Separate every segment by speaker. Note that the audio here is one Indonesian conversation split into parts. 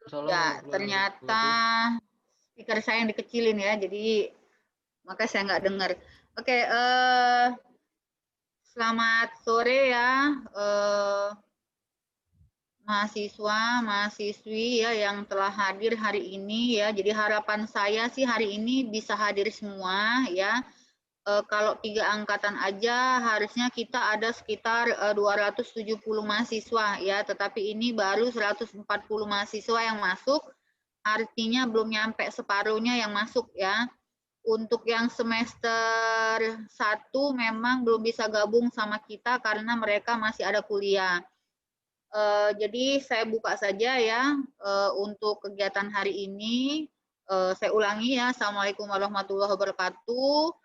Speaker 1: Ya, ternyata speaker saya yang dikecilin ya, jadi maka saya nggak dengar. Oke, selamat sore ya, mahasiswa, mahasiswi ya yang telah hadir hari ini ya. Jadi harapan saya sih hari ini bisa hadir semua ya. Kalau 3 angkatan aja harusnya kita ada sekitar 270 mahasiswa ya, tetapi ini baru 140 mahasiswa yang masuk, artinya belum nyampe separuhnya yang masuk ya. Untuk yang semester 1 memang belum bisa gabung sama kita karena mereka masih ada kuliah. Jadi saya buka saja ya untuk kegiatan hari ini. Saya ulangi ya, Assalamualaikum warahmatullahi wabarakatuh.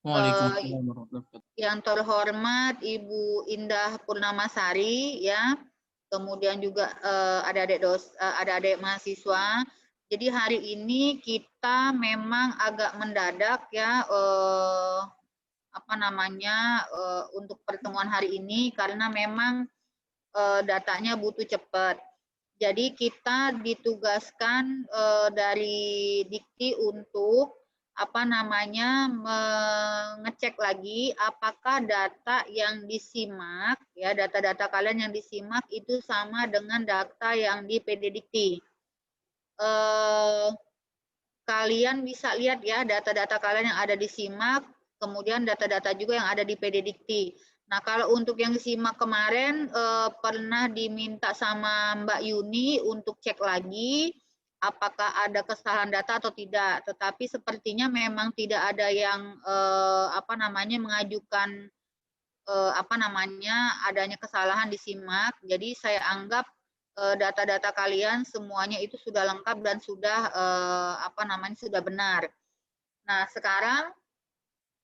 Speaker 2: Waalaikumsalam warahmatullahi wabarakatuh.
Speaker 1: Yang terhormat Ibu Indah Purnamasari ya, kemudian juga adik-adik mahasiswa. Jadi hari ini kita memang agak mendadak ya untuk pertemuan hari ini karena memang datanya butuh cepat. Jadi kita ditugaskan dari Dikti untuk mengecek lagi apakah data yang disimak ya, data-data kalian yang disimak itu sama dengan data yang di PD Dikti. Kalian bisa lihat ya data-data kalian yang ada di SIMAK, kemudian data-data juga yang ada di PD Dikti. Nah, kalau untuk yang SIMAK kemarin pernah diminta sama Mbak Yuni untuk cek lagi apakah ada kesalahan data atau tidak. Tetapi sepertinya memang tidak ada yang mengajukan adanya kesalahan di SIMAK. Jadi saya anggap data-data kalian semuanya itu sudah lengkap dan sudah sudah benar. Nah, sekarang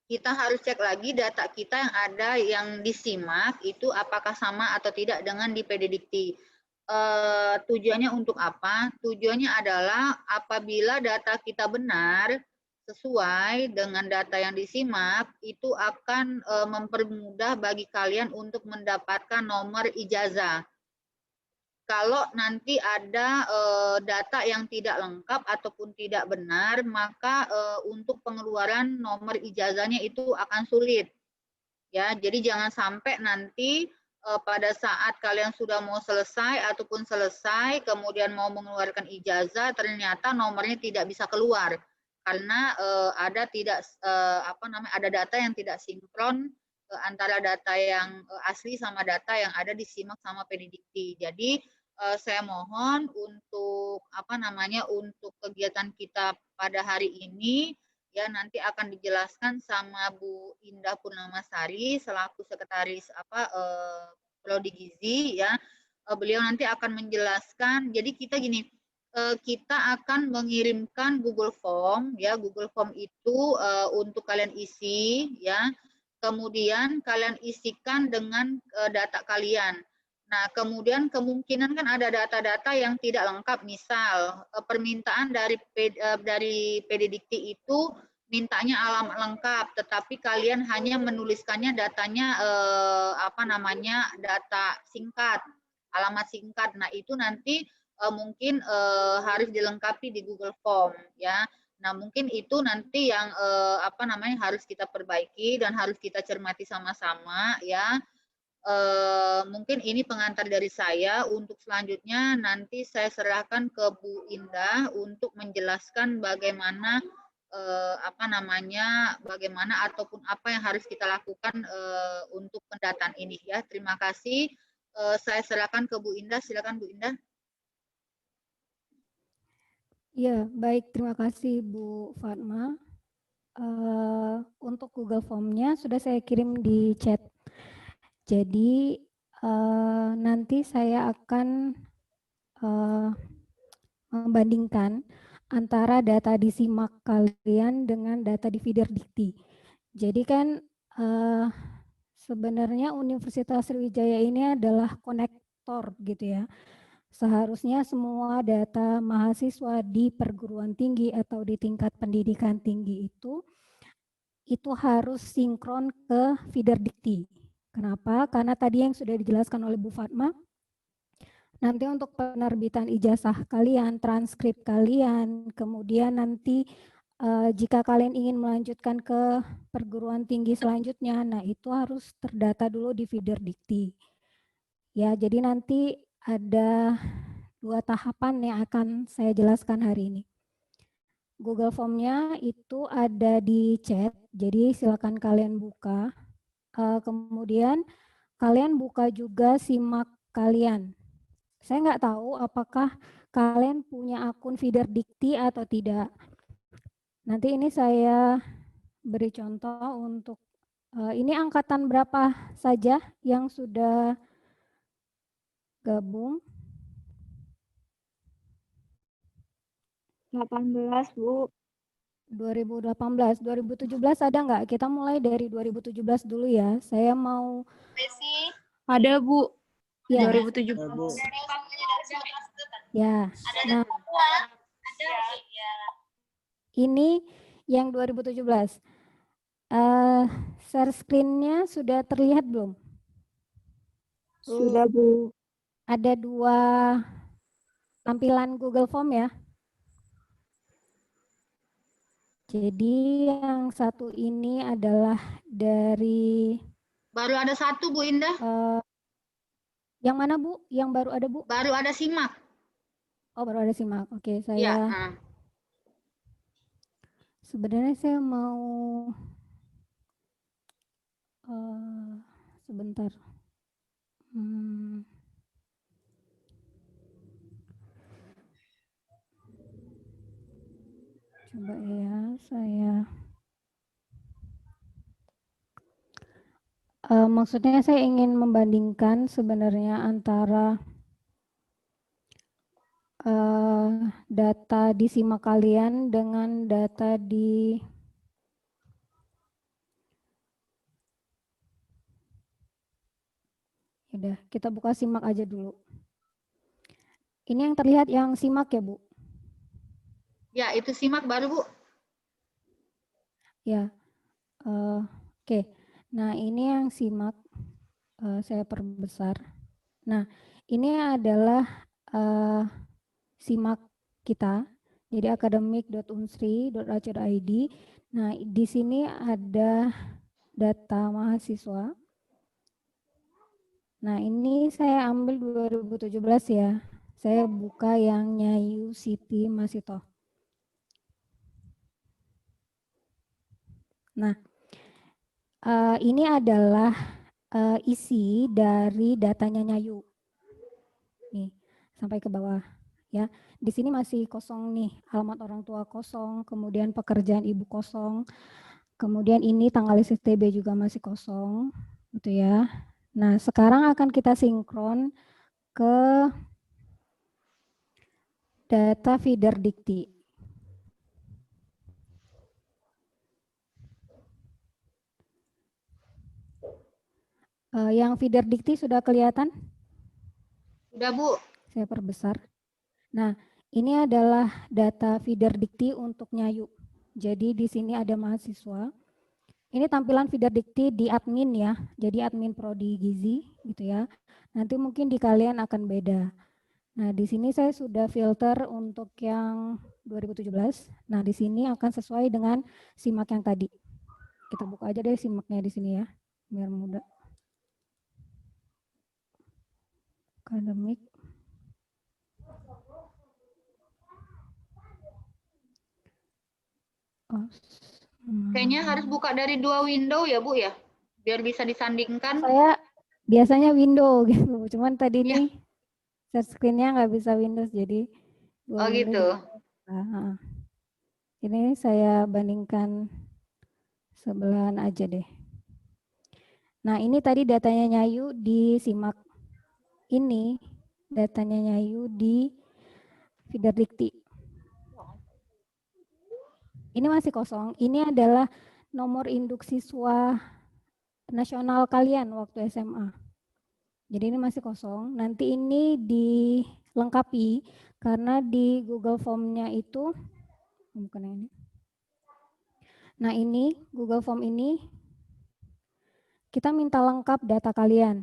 Speaker 1: kita harus cek lagi data kita yang ada yang disimak itu apakah sama atau tidak dengan di PD Dikti. Tujuannya untuk apa? Tujuannya adalah apabila data kita benar sesuai dengan data yang disimak, itu akan mempermudah bagi kalian untuk mendapatkan nomor ijazah. Kalau nanti ada data yang tidak lengkap ataupun tidak benar, maka untuk pengeluaran nomor ijazahnya itu akan sulit. Ya, jadi jangan sampai nanti pada saat kalian sudah mau selesai ataupun selesai, kemudian mau mengeluarkan ijazah, ternyata nomornya tidak bisa keluar karena ada data yang tidak sinkron antara data yang asli sama data yang ada di SIMAK sama PD Dikti. Jadi saya mohon untuk untuk kegiatan kita pada hari ini ya nanti akan dijelaskan sama Bu Indah Purnamasari selaku sekretaris Prodi Gizi ya. Beliau nanti akan menjelaskan. Jadi kita gini, kita akan mengirimkan Google Form ya. Google Form itu untuk kalian isi ya. Kemudian kalian isikan dengan data kalian. Nah, kemudian kemungkinan kan ada data-data yang tidak lengkap, misal permintaan dari PD Dikti itu mintanya alamat lengkap, tetapi kalian hanya menuliskannya datanya data singkat, alamat singkat. Nah, itu nanti mungkin harus dilengkapi di Google Form ya. Nah, mungkin itu nanti yang harus kita perbaiki dan harus kita cermati sama-sama ya. Mungkin ini pengantar dari saya. Untuk selanjutnya nanti saya serahkan ke Bu Indah untuk menjelaskan bagaimana bagaimana ataupun apa yang harus kita lakukan untuk pendataan ini ya. Terima kasih. Saya serahkan ke Bu Indah. Silakan Bu Indah.
Speaker 3: Ya, baik. Terima kasih Bu Fatma. Untuk Google Form-nya sudah saya kirim di chat. Jadi nanti saya akan membandingkan antara data di SIMAK kalian dengan data di feeder Dikti. Jadi kan sebenarnya Universitas Sriwijaya ini adalah konektor gitu ya. Seharusnya semua data mahasiswa di perguruan tinggi atau di tingkat pendidikan tinggi itu harus sinkron ke feeder Dikti. Kenapa? Karena tadi yang sudah dijelaskan oleh Bu Fatma, Nanti untuk penerbitan ijazah kalian, transkrip kalian, kemudian nanti jika kalian ingin melanjutkan ke perguruan tinggi selanjutnya, nah itu harus terdata dulu di feeder dikti. Ya, jadi nanti ada 2 tahapan yang akan saya jelaskan hari ini. Google Form-nya itu ada di chat, jadi silakan kalian buka. Kemudian kalian buka juga simak kalian. Saya nggak tahu apakah kalian punya akun feeder dikti atau tidak. Nanti ini saya beri contoh untuk ini angkatan berapa saja yang sudah gabung?
Speaker 4: 18, Bu.
Speaker 3: 2018, 2017 ada nggak? Kita mulai dari 2017 dulu ya. Saya mau
Speaker 4: Ada, Bu.
Speaker 3: ya.
Speaker 4: 2017.
Speaker 3: Ya. Nah, ini yang 2017. Share screen-nya sudah terlihat belum?
Speaker 4: Sudah, Bu.
Speaker 3: Ada 2 tampilan Google Form ya. Jadi yang satu ini adalah dari
Speaker 1: Baru ada 1 Bu Indah.
Speaker 3: yang mana Bu? Yang baru ada Bu?
Speaker 1: Baru ada simak.
Speaker 3: Oh, baru ada simak. Oke, saya
Speaker 1: Ya.
Speaker 3: sebenarnya saya mau sebentar. Coba ya, saya maksudnya saya ingin membandingkan sebenarnya antara data di simak kalian dengan data di udah, kita buka simak aja dulu. Ini yang terlihat yang simak ya, Bu?
Speaker 1: Ya, itu simak baru, Bu.
Speaker 3: Ya. Oke. Nah, ini yang simak saya perbesar. Nah, ini adalah simak kita. Jadi akademik.unsri.ac.id. Nah, di sini ada data mahasiswa. Nah, ini saya ambil 2017 ya. Saya buka yang Nyayu Siti Masito. Nah, ini adalah isi dari datanya Nyayu. Nih, sampai ke bawah ya. Di sini masih kosong nih, alamat orang tua kosong, kemudian pekerjaan ibu kosong. Kemudian ini tanggal STB juga masih kosong, gitu ya. Nah, sekarang akan kita sinkron ke data feeder dikti. Yang feeder dikti sudah kelihatan?
Speaker 1: Sudah, Bu.
Speaker 3: Saya perbesar. Nah, ini adalah data feeder dikti untuk Nyayu. Jadi di sini ada mahasiswa. Ini tampilan feeder dikti di admin ya. Jadi admin prodi gizi gitu ya. Nanti mungkin di kalian akan beda. Nah, di sini saya sudah filter untuk yang 2017. Nah, di sini akan sesuai dengan simak yang tadi. Kita buka aja deh simaknya di sini ya, biar mudah. Akademik.
Speaker 1: Kayaknya harus buka dari 2 window ya, Bu ya? Biar bisa disandingkan.
Speaker 3: Saya biasanya window gitu, cuman tadi
Speaker 1: Ya.
Speaker 3: nih share screen-nya nggak bisa Windows, jadi
Speaker 1: Oh gitu.
Speaker 3: Ini saya bandingkan sebelahan aja deh. Nah, ini tadi datanya Nyayu di simak. Ini datanya Nyayu di feeder dikti. Ini masih kosong. Ini adalah nomor induk siswa nasional kalian waktu SMA. Jadi ini masih kosong. Nanti ini dilengkapi karena di Google Form-nya itu, bukan yang ini. Nah, ini Google Form ini kita minta lengkap data kalian.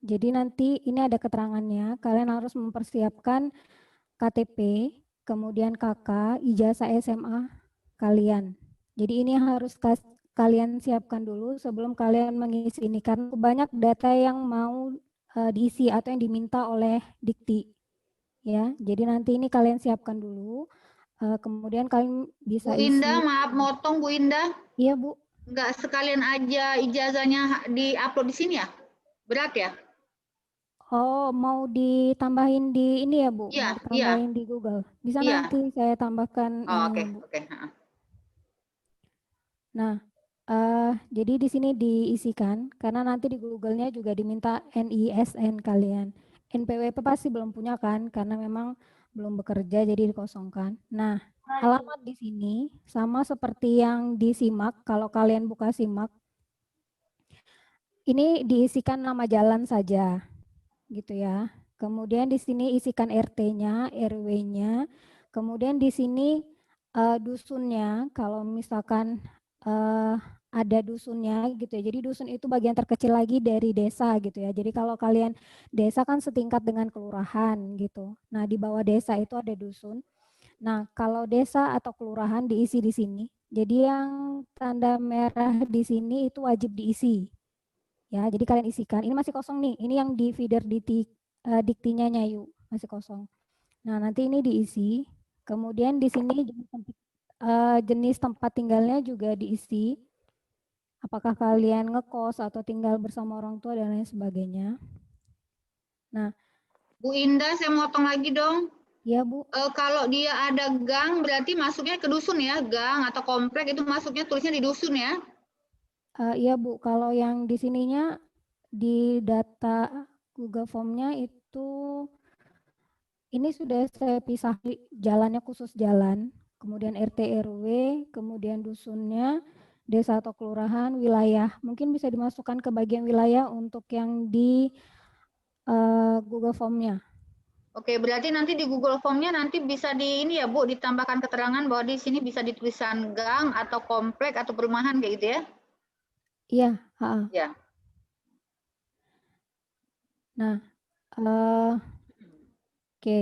Speaker 3: Jadi nanti ini ada keterangannya, kalian harus mempersiapkan KTP, kemudian KK, ijazah SMA kalian. Jadi ini harus kalian siapkan dulu sebelum kalian mengisi ini, karena banyak data yang mau diisi atau yang diminta oleh Dikti. Ya, jadi nanti ini kalian siapkan dulu, kemudian kalian bisa
Speaker 1: Bu Indah,
Speaker 3: isi.
Speaker 1: maaf motong Bu Indah.
Speaker 3: Iya Bu.
Speaker 1: Enggak sekalian aja ijazahnya di-upload di sini ya? Berat ya?
Speaker 3: Oh, mau ditambahin di ini ya Bu?
Speaker 1: Iya,
Speaker 3: Mau
Speaker 1: iya,
Speaker 3: ditambahin di Google? Bisa
Speaker 1: iya.
Speaker 3: nanti saya tambahkan
Speaker 1: Oh, oke,
Speaker 3: ininya Bu.
Speaker 1: oke.
Speaker 3: Nah, jadi di sini diisikan karena nanti di Google-nya juga diminta NISN kalian. NPWP pasti belum punya kan karena memang belum bekerja jadi dikosongkan. Nah, alamat di sini sama seperti yang di SIMAK. Kalau kalian buka SIMAK, ini diisikan nama jalan saja, gitu ya. Kemudian di sini isikan RT-nya, RW-nya. Kemudian di sini dusunnya, kalau misalkan ada dusunnya gitu ya. Jadi dusun itu bagian terkecil lagi dari desa gitu ya. Jadi kalau kalian desa kan setingkat dengan kelurahan gitu. Nah, di bawah desa itu ada dusun. Nah, kalau desa atau kelurahan diisi di sini. Jadi yang tanda merah di sini itu wajib diisi. Ya, jadi kalian isikan. Ini masih kosong nih. Ini yang di feeder diktinya Nyayu masih kosong. Nah, nanti ini diisi. Kemudian di sini jenis tempat tinggalnya juga diisi. Apakah kalian ngekos atau tinggal bersama orang tua dan lain sebagainya. Nah,
Speaker 1: Bu Indah, saya motong lagi dong.
Speaker 3: ya Bu.
Speaker 1: Kalau dia ada gang, berarti masuknya ke dusun ya? Gang atau komplek itu masuknya tulisnya di dusun ya?
Speaker 3: Iya Bu, kalau yang di sininya di data Google Form-nya itu ini sudah saya pisah jalannya khusus jalan, kemudian RT RW, kemudian dusunnya, desa atau kelurahan, wilayah. Mungkin bisa dimasukkan ke bagian wilayah untuk yang di Google Form-nya.
Speaker 1: Oke, berarti nanti di Google Form-nya nanti bisa di ini ya Bu, ditambahkan keterangan bahwa di sini bisa dituliskan gang atau komplek atau perumahan kayak gitu ya?
Speaker 3: Iya.
Speaker 1: Ya.
Speaker 3: Nah, oke.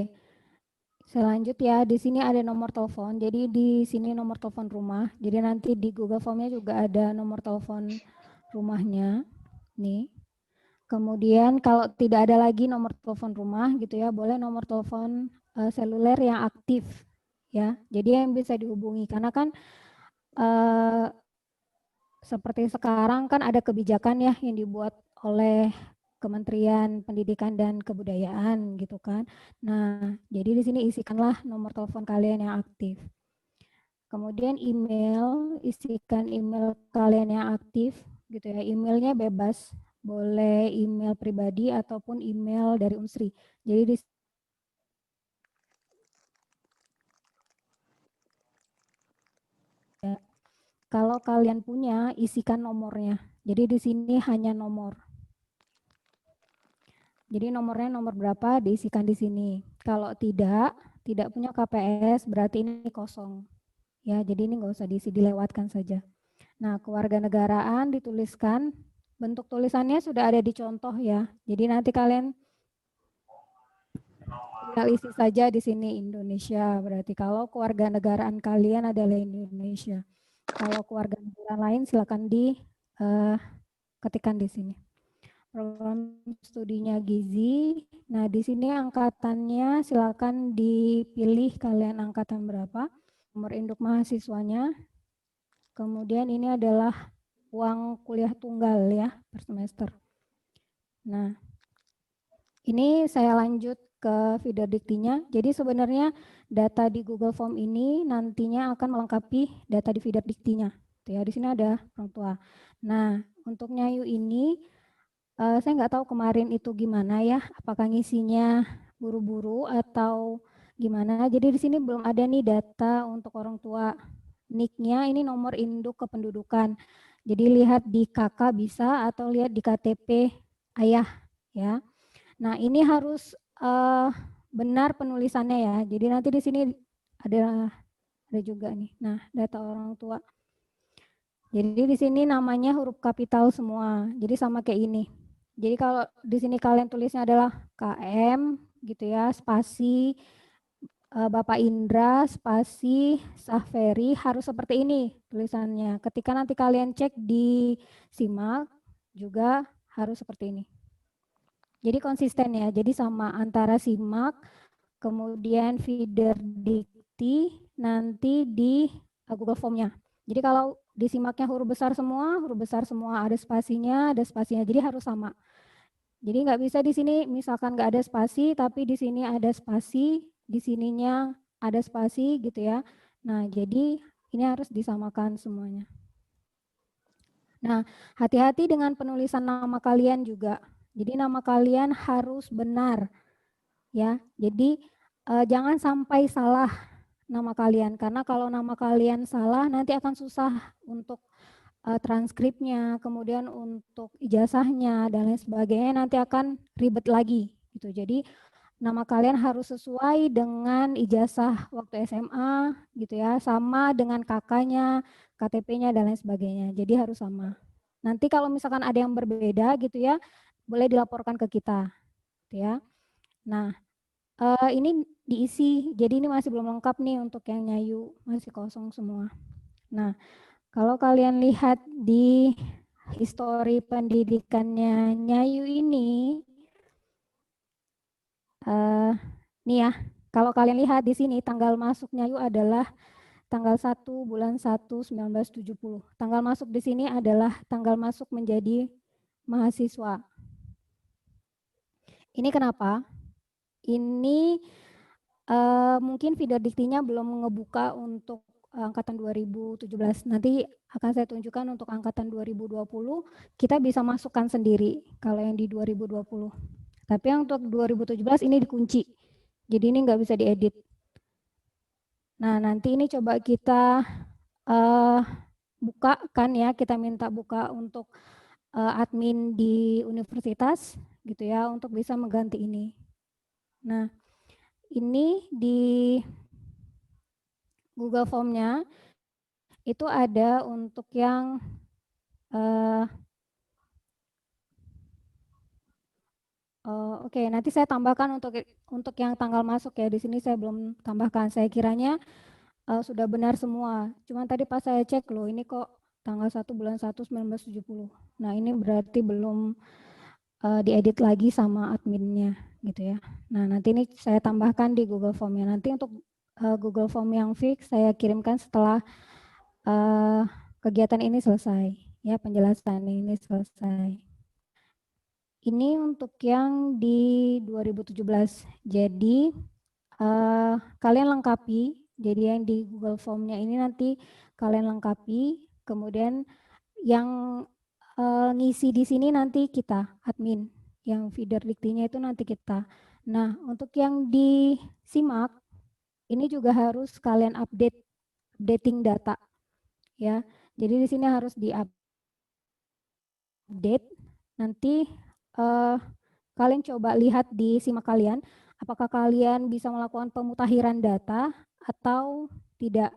Speaker 3: Saya lanjut ya. Di sini ada nomor telepon. Jadi di sini nomor telepon rumah. Jadi nanti di Google Form-nya juga ada nomor telepon rumahnya. Nih. Kemudian kalau tidak ada lagi nomor telepon rumah gitu ya, boleh nomor telepon seluler yang aktif ya. Jadi yang bisa dihubungi karena kan seperti sekarang kan ada kebijakan ya yang dibuat oleh Kementerian Pendidikan dan Kebudayaan gitu kan. Nah, jadi di sini isikanlah nomor telepon kalian yang aktif. Kemudian email, isikan email kalian yang aktif gitu ya. Emailnya bebas, boleh email pribadi ataupun email dari Unsri. Jadi di kalau kalian punya, isikan nomornya. Jadi di sini hanya nomor. Jadi nomornya nomor berapa diisikan di sini. Kalau tidak punya KPS berarti ini kosong. Ya, jadi ini nggak usah diisi, dilewatkan saja. Nah, kewarganegaraan dituliskan, bentuk tulisannya sudah ada di contoh ya. Jadi nanti kalian tinggal isi saja di sini Indonesia. Berarti kalau kewarganegaraan kalian adalah Indonesia. Kalau kewarganegaraan lain silakan diketikkan di sini. Program studinya gizi. Nah, di sini angkatannya silakan dipilih kalian angkatan berapa. Nomor induk mahasiswanya. Kemudian ini adalah uang kuliah tunggal ya per semester. Nah, ini saya lanjut ke feeder diktinya. Jadi sebenarnya data di Google Form ini nantinya akan melengkapi data di feeder diktinya. Tuh ya, di sini ada orang tua. Nah, untuk Nyayu ini saya nggak tahu kemarin itu gimana ya, apakah ngisinya buru-buru atau gimana. Jadi di sini belum ada nih data untuk orang tua. NIK-nya ini nomor induk kependudukan. Jadi lihat di KK bisa atau lihat di KTP ayah ya. Nah, ini harus benar penulisannya ya. Jadi nanti di sini ada juga nih. Nah, data orang tua. Jadi di sini namanya huruf kapital semua. Jadi sama kayak ini. Jadi kalau di sini kalian tulisnya adalah KM gitu ya, spasi Bapak Indra, spasi Sahferi, harus seperti ini tulisannya. Ketika nanti kalian cek di SIMAK juga harus seperti ini. Jadi konsisten ya, jadi sama antara SIMAK, kemudian feeder dikti, nanti di Google Form-nya. Jadi kalau di SIMAK-nya huruf besar semua, ada spasinya, jadi harus sama. Jadi nggak bisa di sini misalkan nggak ada spasi, tapi di sini ada spasi, di sininya ada spasi gitu ya. Nah, jadi ini harus disamakan semuanya. Nah, hati-hati dengan penulisan nama kalian juga. Jadi nama kalian harus benar ya. Jadi jangan sampai salah nama kalian, karena kalau nama kalian salah nanti akan susah untuk transkripnya, kemudian untuk ijazahnya dan lain sebagainya nanti akan ribet lagi gitu. Jadi nama kalian harus sesuai dengan ijazah waktu SMA gitu ya, sama dengan kakaknya, KTP-nya dan lain sebagainya. Jadi harus sama. Nanti kalau misalkan ada yang berbeda gitu ya, boleh dilaporkan ke kita gitu ya. Nah, ini diisi. Jadi ini masih belum lengkap nih untuk yang nyayu, masih kosong semua. Nah, kalau kalian lihat di histori pendidikannya Nyayu ini, nih ya, kalau kalian lihat di sini tanggal masuk Nyayu adalah tanggal 1 bulan 1 1970. Tanggal masuk di sini adalah tanggal masuk menjadi mahasiswa. Ini kenapa? Ini mungkin feeder diktinya belum ngebuka untuk angkatan 2017. Nanti akan saya tunjukkan untuk angkatan 2020, kita bisa masukkan sendiri kalau yang di 2020. Tapi yang untuk 2017 ini dikunci. Jadi ini nggak bisa diedit. Nah, nanti ini coba kita buka kan ya, kita minta buka untuk admin di universitas gitu ya, untuk bisa mengganti ini. Nah, ini di Google Form-nya itu ada untuk yang oke, nanti saya tambahkan untuk yang tanggal masuk ya. Di sini saya belum tambahkan. Saya kiranya sudah benar semua. Cuman tadi pas saya cek loh, ini kok tanggal 1 bulan 1 1970. Nah, ini berarti belum diedit lagi sama adminnya gitu ya. Nah, nanti ini saya tambahkan di Google Form-nya. Nanti untuk Google Form yang fix saya kirimkan setelah kegiatan ini selesai, ya, penjelasan ini selesai. Ini untuk yang di 2017. Jadi kalian lengkapi. Jadi yang di Google Form-nya ini nanti kalian lengkapi. Kemudian yang ngisi di sini nanti kita admin. Yang feeder diktinya itu nanti kita. Nah, untuk yang di SIMAK ini juga harus kalian updating data. Ya, jadi di sini harus di-update. Nanti kalian coba lihat di SIMAK kalian, apakah kalian bisa melakukan pemutakhiran data atau tidak.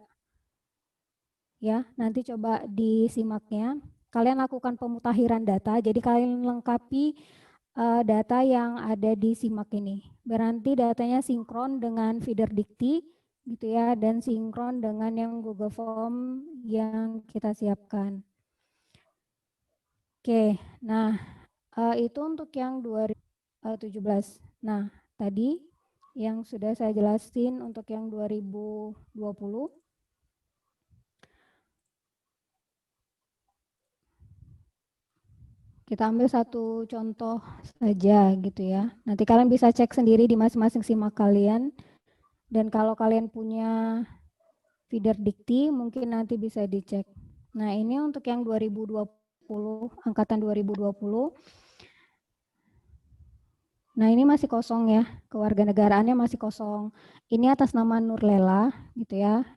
Speaker 3: Ya, nanti coba di SIMAK-nya, kalian lakukan pemutakhiran data. Jadi kalian lengkapi data yang ada di SIMAK ini. Berarti datanya sinkron dengan feeder dikti gitu ya, dan sinkron dengan yang Google Form yang kita siapkan. Oke, nah itu untuk yang 2017. Nah, tadi yang sudah saya jelasin untuk yang 2020. Kita ambil satu contoh saja gitu ya. Nanti kalian bisa cek sendiri di masing-masing SIMAK kalian. Dan kalau kalian punya feeder dikti, mungkin nanti bisa dicek. Nah, ini untuk yang 2020, angkatan 2020. Nah, ini masih kosong ya, kewarganegaraannya masih kosong. Ini atas nama Nurlela gitu ya.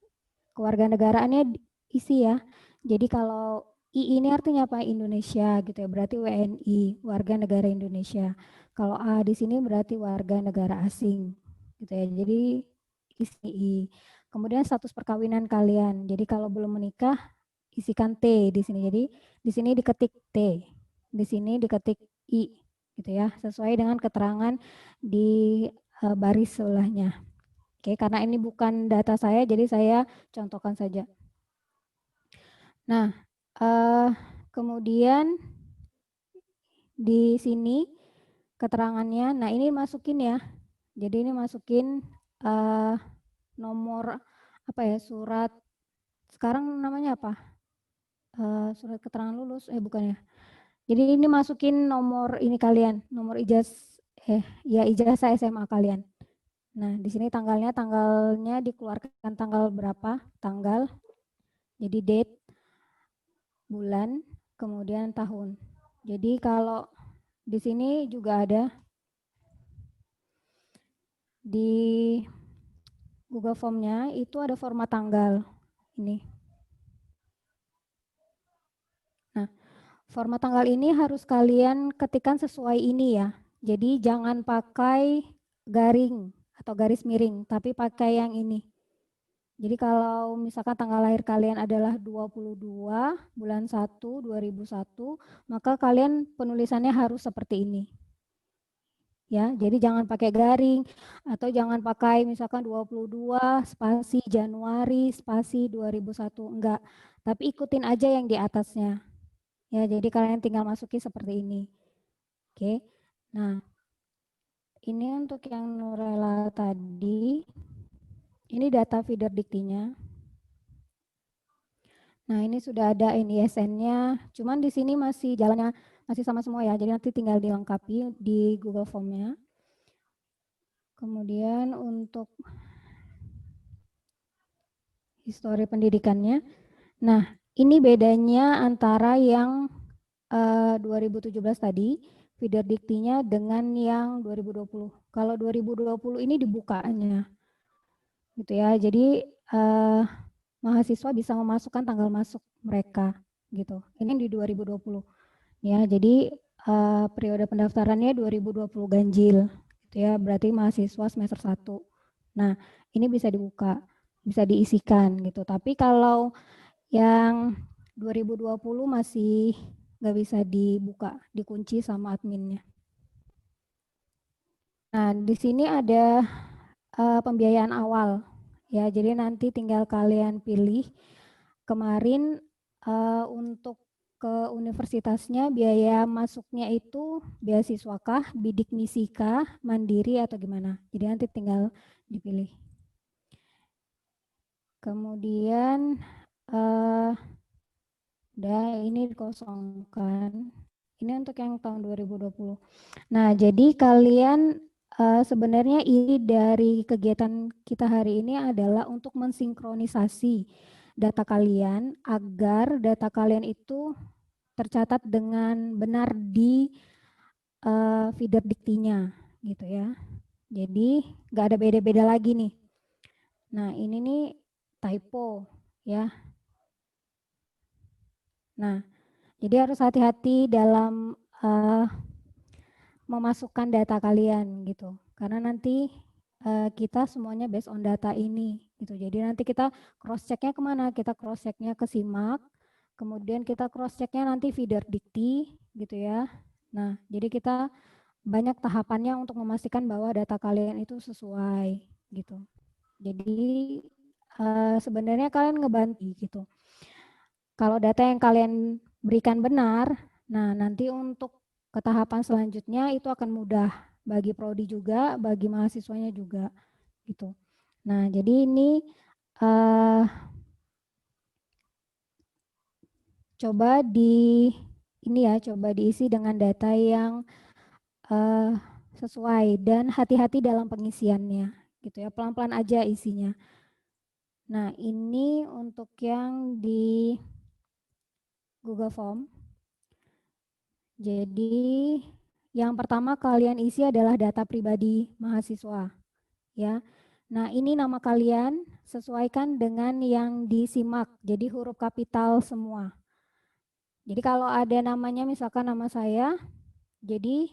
Speaker 3: Kewarganegaraannya isi ya. Jadi kalau I ini artinya apa? Indonesia gitu ya, berarti WNI, warga negara Indonesia. Kalau A di sini berarti warga negara asing gitu ya. Jadi isi I. Kemudian status perkawinan kalian. Jadi kalau belum menikah isikan T di sini. Jadi di sini diketik T. Di sini diketik I gitu ya, sesuai dengan keterangan di baris sebelahnya. Oke, karena ini bukan data saya, jadi saya contohkan saja. Nah, kemudian di sini keterangannya, nah ini masukin ya. Jadi ini masukin nomor apa ya, surat, sekarang namanya apa? Surat keterangan lulus, bukan ya. Jadi ini masukin nomor ini kalian, nomor ijazah SMA kalian. Nah, di sini tanggalnya dikeluarkan tanggal berapa? Tanggal. Jadi date, bulan, kemudian tahun. Jadi kalau di sini juga ada di Google Form-nya itu ada format tanggal ini. Nah, format tanggal ini harus kalian ketikkan sesuai ini ya. Jadi jangan pakai garing atau garis miring, tapi pakai yang ini. Jadi kalau misalkan tanggal lahir kalian adalah 22 bulan 1 2001, maka kalian penulisannya harus seperti ini. Ya, jadi jangan pakai garing atau jangan pakai misalkan 22 spasi Januari spasi 2001, enggak. Tapi ikutin aja yang di atasnya. Ya, jadi kalian tinggal masuki seperti ini. Oke. Nah, ini untuk yang Nurela tadi. Ini data feeder diktinya. Nah, ini sudah ada NISN-nya. Cuman di sini masih jalannya masih sama semua ya. Jadi nanti tinggal dilengkapi di Google Form-nya. Kemudian untuk histori pendidikannya. Nah, ini bedanya antara yang 2017 tadi, feeder diktinya dengan yang 2020. Kalau 2020 ini dibukanya, gitu ya. Jadi mahasiswa bisa memasukkan tanggal masuk mereka, gitu. Ini di 2020, ya. Jadi periode pendaftarannya 2020 ganjil, gitu ya. Berarti mahasiswa semester 1. Nah, ini bisa dibuka, bisa diisikan, gitu. Tapi kalau yang 2020 masih nggak bisa dibuka, dikunci sama adminnya. Nah, di sini ada pembiayaan awal. Ya, jadi nanti tinggal kalian pilih. Kemarin untuk ke universitasnya biaya masuknya itu beasiswa kah, bidik misi kah, mandiri atau gimana. Jadi nanti tinggal dipilih. Kemudian udah ini dikosongkan. Ini untuk yang tahun 2020. Nah, jadi kalian sebenarnya ini dari kegiatan kita hari ini adalah untuk mensinkronisasi data kalian agar data kalian itu tercatat dengan benar di feeder diktinya, gitu ya. Jadi nggak ada beda-beda lagi nih. Nah, ini nih typo ya. Nah, jadi harus hati-hati dalam memasukkan data kalian gitu. Karena nanti kita semuanya based on data ini gitu. Jadi nanti kita cross checknya kemana? Kita cross checknya ke SIMAK, kemudian kita cross checknya nanti feeder dikti gitu ya. Nah, jadi kita banyak tahapannya untuk memastikan bahwa data kalian itu sesuai gitu. Jadi sebenarnya kalian ngebantu gitu. Kalau data yang kalian berikan benar, nah nanti untuk ke tahapan selanjutnya itu akan mudah bagi prodi juga, bagi mahasiswanya juga gitu. Nah, jadi ini coba coba diisi dengan data yang sesuai dan hati-hati dalam pengisiannya gitu ya. Pelan-pelan aja isinya. Nah, ini untuk yang di Google Form. Jadi yang pertama kalian isi adalah data pribadi mahasiswa, ya. Nah, ini nama kalian sesuaikan dengan yang disimak, jadi huruf kapital semua. Jadi kalau ada namanya misalkan nama saya, jadi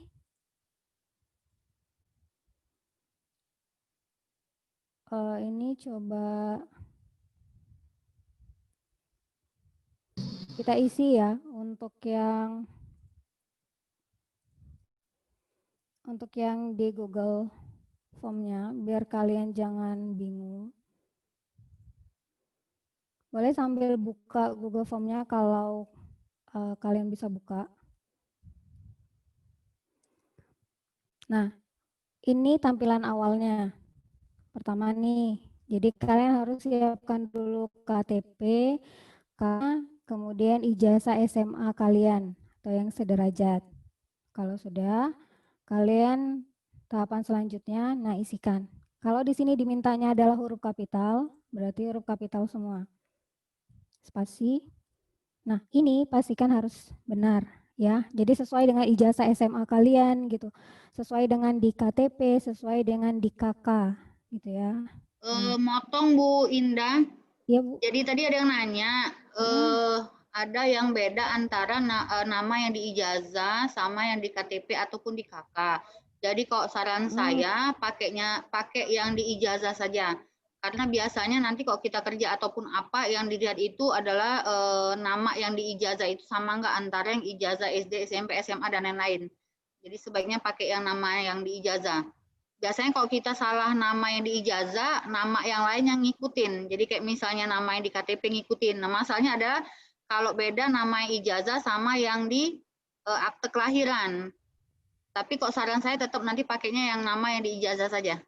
Speaker 3: ini coba kita isi ya untuk yang untuk yang di Google Form-nya, biar kalian jangan bingung. Boleh sambil buka Google Form-nya kalau kalian bisa buka. Nah, ini tampilan awalnya. Pertama nih, jadi kalian harus siapkan dulu KTP, kemudian ijazah SMA kalian atau yang sederajat. Kalau sudah, kalian tahapan selanjutnya, nah isikan. Kalau di sini dimintanya adalah huruf kapital, berarti huruf kapital semua. Spasi. Nah, ini pastikan harus benar ya. Jadi sesuai dengan ijazah SMA kalian gitu. Sesuai dengan di KTP, sesuai dengan di KK gitu ya.
Speaker 1: Motong Bu Indah.
Speaker 3: Iya, Bu.
Speaker 1: Jadi tadi ada yang nanya, ada yang beda antara nama yang di ijazah sama yang di KTP ataupun di KK. Jadi kok saran saya pakai yang di ijazah saja. Karena biasanya nanti kalau kita kerja ataupun apa yang dilihat itu adalah nama yang di ijazah itu sama nggak antara yang ijazah SD, SMP, SMA dan lain-lain. Jadi sebaiknya pakai yang nama yang di ijazah. Biasanya kalau kita salah nama yang di ijazah, nama yang lain yang ngikutin. Jadi kayak misalnya nama yang di KTP ngikutin. Nah, masalahnya ada kalau beda nama yang ijazah sama yang di akte kelahiran. Tapi kok saran saya tetap nanti pakainya yang nama yang di ijazah saja.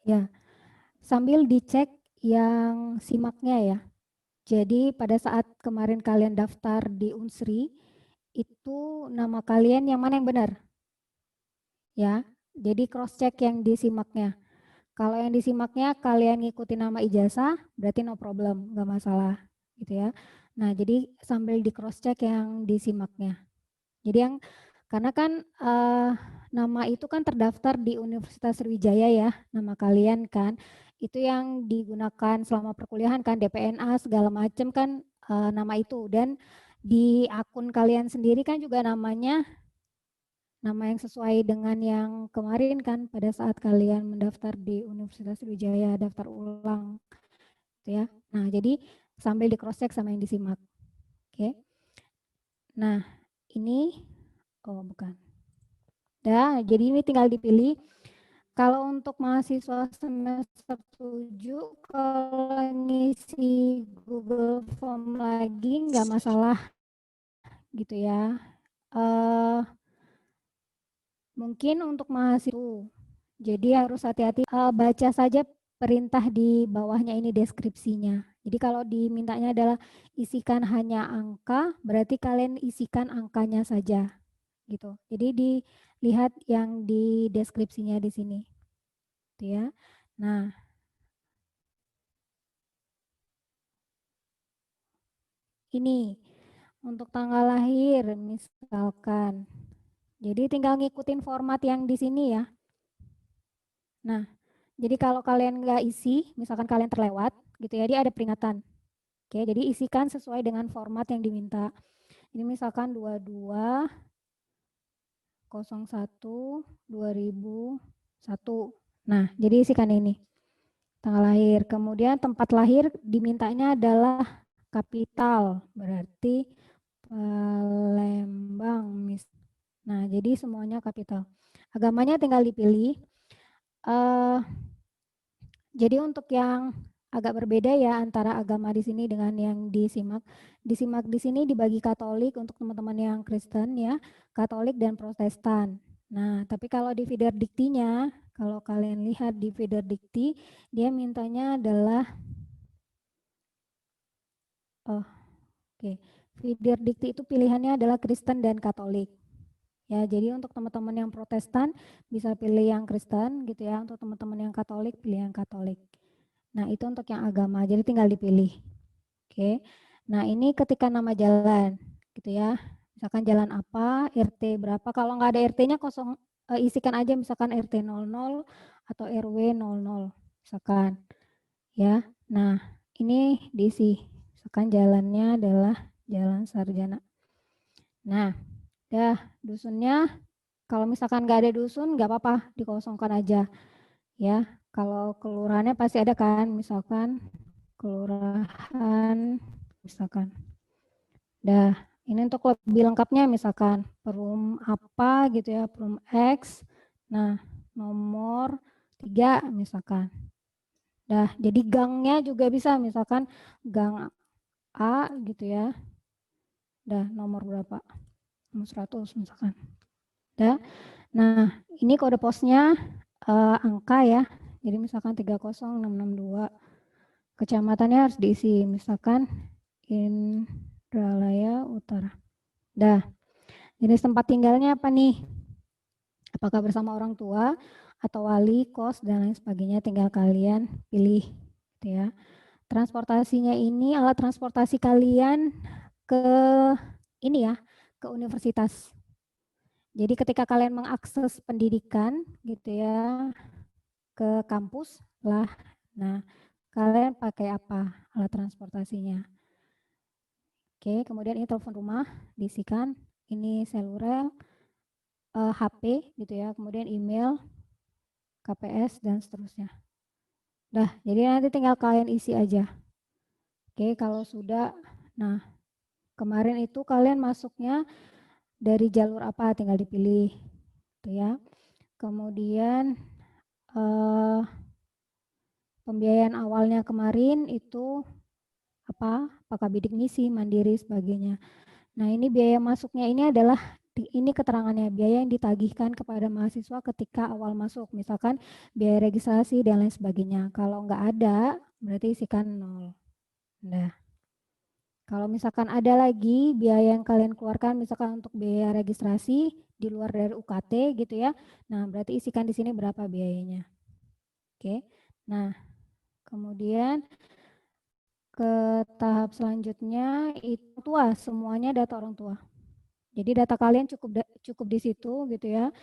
Speaker 3: Ya, sambil dicek yang simaknya ya. Jadi pada saat kemarin kalian daftar di Unsri, itu nama kalian yang mana yang benar? Ya, jadi cross check yang disimaknya. Kalau yang disimaknya kalian ngikutin nama ijazah, berarti no problem, nggak masalah, gitu ya. Nah, jadi sambil di cross check yang disimaknya. Jadi yang karena kan nama itu kan terdaftar di Universitas Sriwijaya ya, nama kalian kan, itu yang digunakan selama perkuliahan kan, DPNA segala macam kan nama itu, dan di akun kalian sendiri kan juga namanya nama yang sesuai dengan yang kemarin kan pada saat kalian mendaftar di Universitas Sriwijaya, daftar ulang gitu ya. Nah, jadi sambil di cross check sama yang disimak. Oke. Nah, ini bukan. Nah, jadi ini tinggal dipilih. Kalau untuk mahasiswa semester 7 kalau ngisi Google Form lagi nggak masalah gitu ya. Mungkin untuk mahasiswa, jadi harus hati-hati baca saja perintah di bawahnya ini deskripsinya. Jadi kalau dimintanya adalah isikan hanya angka, berarti kalian isikan angkanya saja gitu. Jadi dilihat yang di deskripsinya di sini. Gitu ya. Nah, ini untuk tanggal lahir misalkan. Jadi tinggal ngikutin format yang di sini ya. Nah, jadi kalau kalian nggak isi, misalkan kalian terlewat, gitu ya, dia ada peringatan. Oke, jadi isikan sesuai dengan format yang diminta. Ini misalkan 22/01/2001. Nah, jadi isikan ini. Tanggal lahir. Kemudian tempat lahir dimintanya adalah kapital, berarti Palembang. Nah, jadi semuanya kapital. Agamanya tinggal dipilih. Jadi untuk yang agak berbeda ya antara agama di sini dengan yang disimak. Disimak di sini dibagi Katolik untuk teman-teman yang Kristen ya, Katolik dan Protestan. Nah, tapi kalau di feeder diktinya, kalau kalian lihat di feeder dikti, dia mintanya adalah feeder dikti itu pilihannya adalah Kristen dan Katolik. Ya, jadi untuk teman-teman yang Protestan bisa pilih yang Kristen gitu ya, untuk teman-teman yang Katolik pilih yang Katolik. Nah, itu untuk yang agama, jadi tinggal dipilih. Oke. Nah, ini ketika nama jalan gitu ya. Misalkan jalan apa, RT berapa. Kalau nggak ada RT-nya kosong, isikan aja misalkan RT 00 atau RW 00 misalkan. Ya. Nah, ini diisi. Misalkan jalannya adalah Jalan Sarjana. Nah, dusunnya kalau misalkan nggak ada dusun nggak apa-apa, dikosongkan aja. Ya, kalau kelurahannya pasti ada kan, misalkan kelurahan misalkan. Ini untuk lebih lengkapnya misalkan perum apa gitu ya, perum X. Nah, nomor 3 misalkan. Dah, jadi gangnya juga bisa misalkan gang A gitu ya. Dah, nomor berapa? Nomor 100 misalkan. Dah. Nah, ini kode posnya angka ya. Jadi misalkan 30662. Kecamatannya harus diisi misalkan Indralaya Utara. Dah. Jenis tempat tinggalnya apa nih? Apakah bersama orang tua atau wali, kos dan lain sebagainya, tinggal kalian pilih gitu ya. Transportasinya ini alat transportasi kalian ke ini ya, ke universitas. Jadi ketika kalian mengakses pendidikan gitu ya ke kampus lah. Nah, kalian pakai apa alat transportasinya? Oke, kemudian ini telepon rumah diisikan, ini seluler, HP gitu ya, kemudian email, KPS dan seterusnya. Dah, jadi nanti tinggal kalian isi aja. Oke, kalau sudah, nah kemarin itu kalian masuknya dari jalur apa, tinggal dipilih, gitu ya. Kemudian pembiayaan awalnya kemarin itu apa? Apakah bidik misi, mandiri, sebagainya. Nah, ini biaya masuknya ini adalah ini keterangannya, biaya yang ditagihkan kepada mahasiswa ketika awal masuk, misalkan biaya registrasi dan lain sebagainya. Kalau nggak ada, berarti isikan 0. Nah, kalau misalkan ada lagi biaya yang kalian keluarkan, misalkan untuk biaya registrasi di luar dari UKT gitu ya, nah berarti isikan di sini berapa biayanya. Oke, nah kemudian ke tahap selanjutnya itu tua, semuanya data orang tua. Jadi data kalian cukup di situ gitu ya.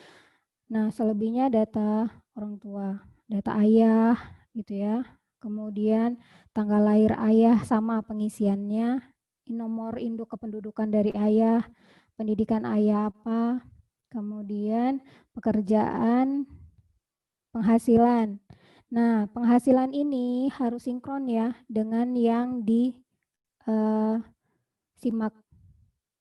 Speaker 3: Nah, selebihnya data orang tua, data ayah gitu ya. Kemudian tanggal lahir ayah sama pengisiannya, nomor induk kependudukan dari ayah, pendidikan ayah apa, kemudian pekerjaan, penghasilan. Nah, penghasilan ini harus sinkron ya dengan yang di simak.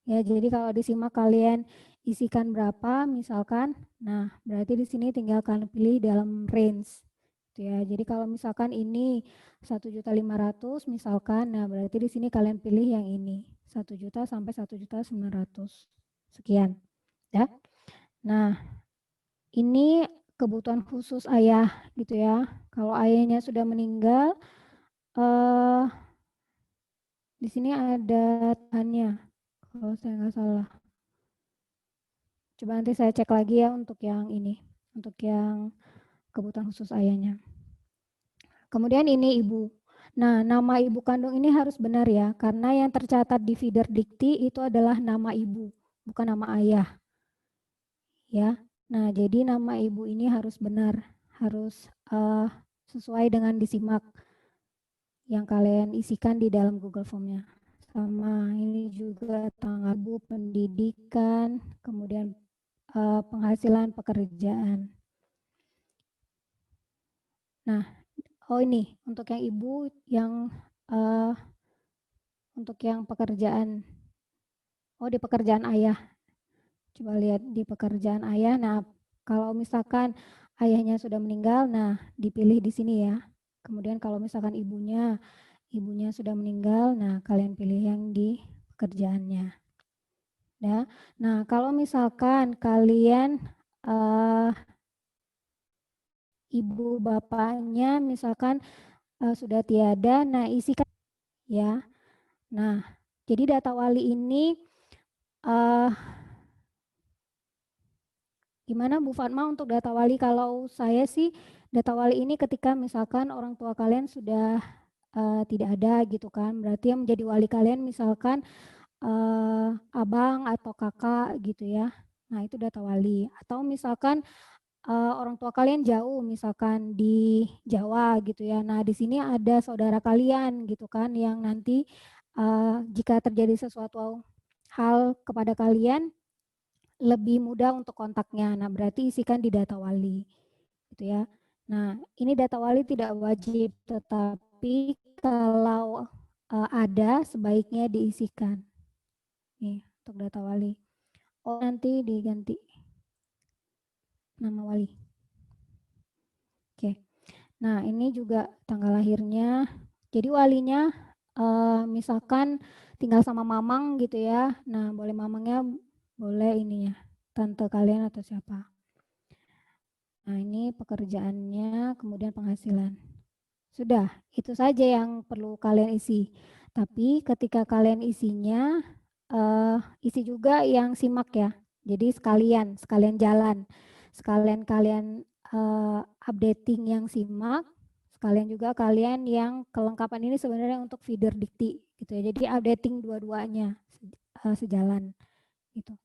Speaker 3: Ya, jadi kalau disimak kalian isikan berapa misalkan, nah berarti di sini tinggal kalian pilih dalam range. Gitu ya. Jadi kalau misalkan ini 1.500.000 misalkan, nah berarti di sini kalian pilih yang ini 1 juta sampai 1.900.000 sekian. Ya. Nah, ini kebutuhan khusus ayah gitu ya. Kalau ayahnya sudah meninggal, di sini ada tanya kalau saya nggak salah. Coba nanti saya cek lagi ya untuk yang ini, untuk yang kebutuhan khusus ayahnya. Kemudian ini ibu. Nah, nama ibu kandung ini harus benar ya, karena yang tercatat di feeder dikti itu adalah nama ibu, bukan nama ayah. Ya. Nah, jadi nama ibu ini harus benar, harus sesuai dengan disimak yang kalian isikan di dalam Google Form-nya. Sama ini juga tanggal ibu, pendidikan, kemudian penghasilan pekerjaan. Nah, ini untuk yang ibu yang untuk yang pekerjaan. Di pekerjaan ayah. Coba lihat di pekerjaan ayah. Nah, kalau misalkan ayahnya sudah meninggal, nah dipilih di sini ya. Kemudian kalau misalkan ibunya sudah meninggal, nah kalian pilih yang di pekerjaannya. Ya. Nah, kalau misalkan kalian ibu bapaknya misalkan sudah tiada, nah isikan ya. Nah, jadi data wali ini gimana Bu Fatma untuk data wali? Kalau saya sih data wali ini ketika misalkan orang tua kalian sudah tidak ada gitu kan, berarti yang menjadi wali kalian misalkan abang atau kakak gitu ya. Nah, itu data wali. Atau misalkan orang tua kalian jauh, misalkan di Jawa gitu ya. Nah, di sini ada saudara kalian gitu kan, yang nanti jika terjadi sesuatu hal kepada kalian, lebih mudah untuk kontaknya. Nah, berarti isikan di data wali. Gitu ya. Nah, ini data wali tidak wajib, tetapi kalau ada sebaiknya diisikan. Nih, untuk data wali. Oh, nanti diganti nama wali. Oke. Nah, ini juga tanggal lahirnya. Jadi walinya misalkan tinggal sama mamang gitu ya. Nah, boleh mamangnya, boleh ininya tante kalian atau siapa. Nah, ini pekerjaannya, kemudian penghasilan. Sudah, itu saja yang perlu kalian isi. Tapi ketika kalian isinya, isi juga yang simak ya. Jadi sekalian jalan. Sekalian kalian updating yang simak, sekalian juga kalian yang kelengkapan ini sebenarnya untuk feeder dikti gitu ya. Jadi updating dua-duanya sejalan gitu.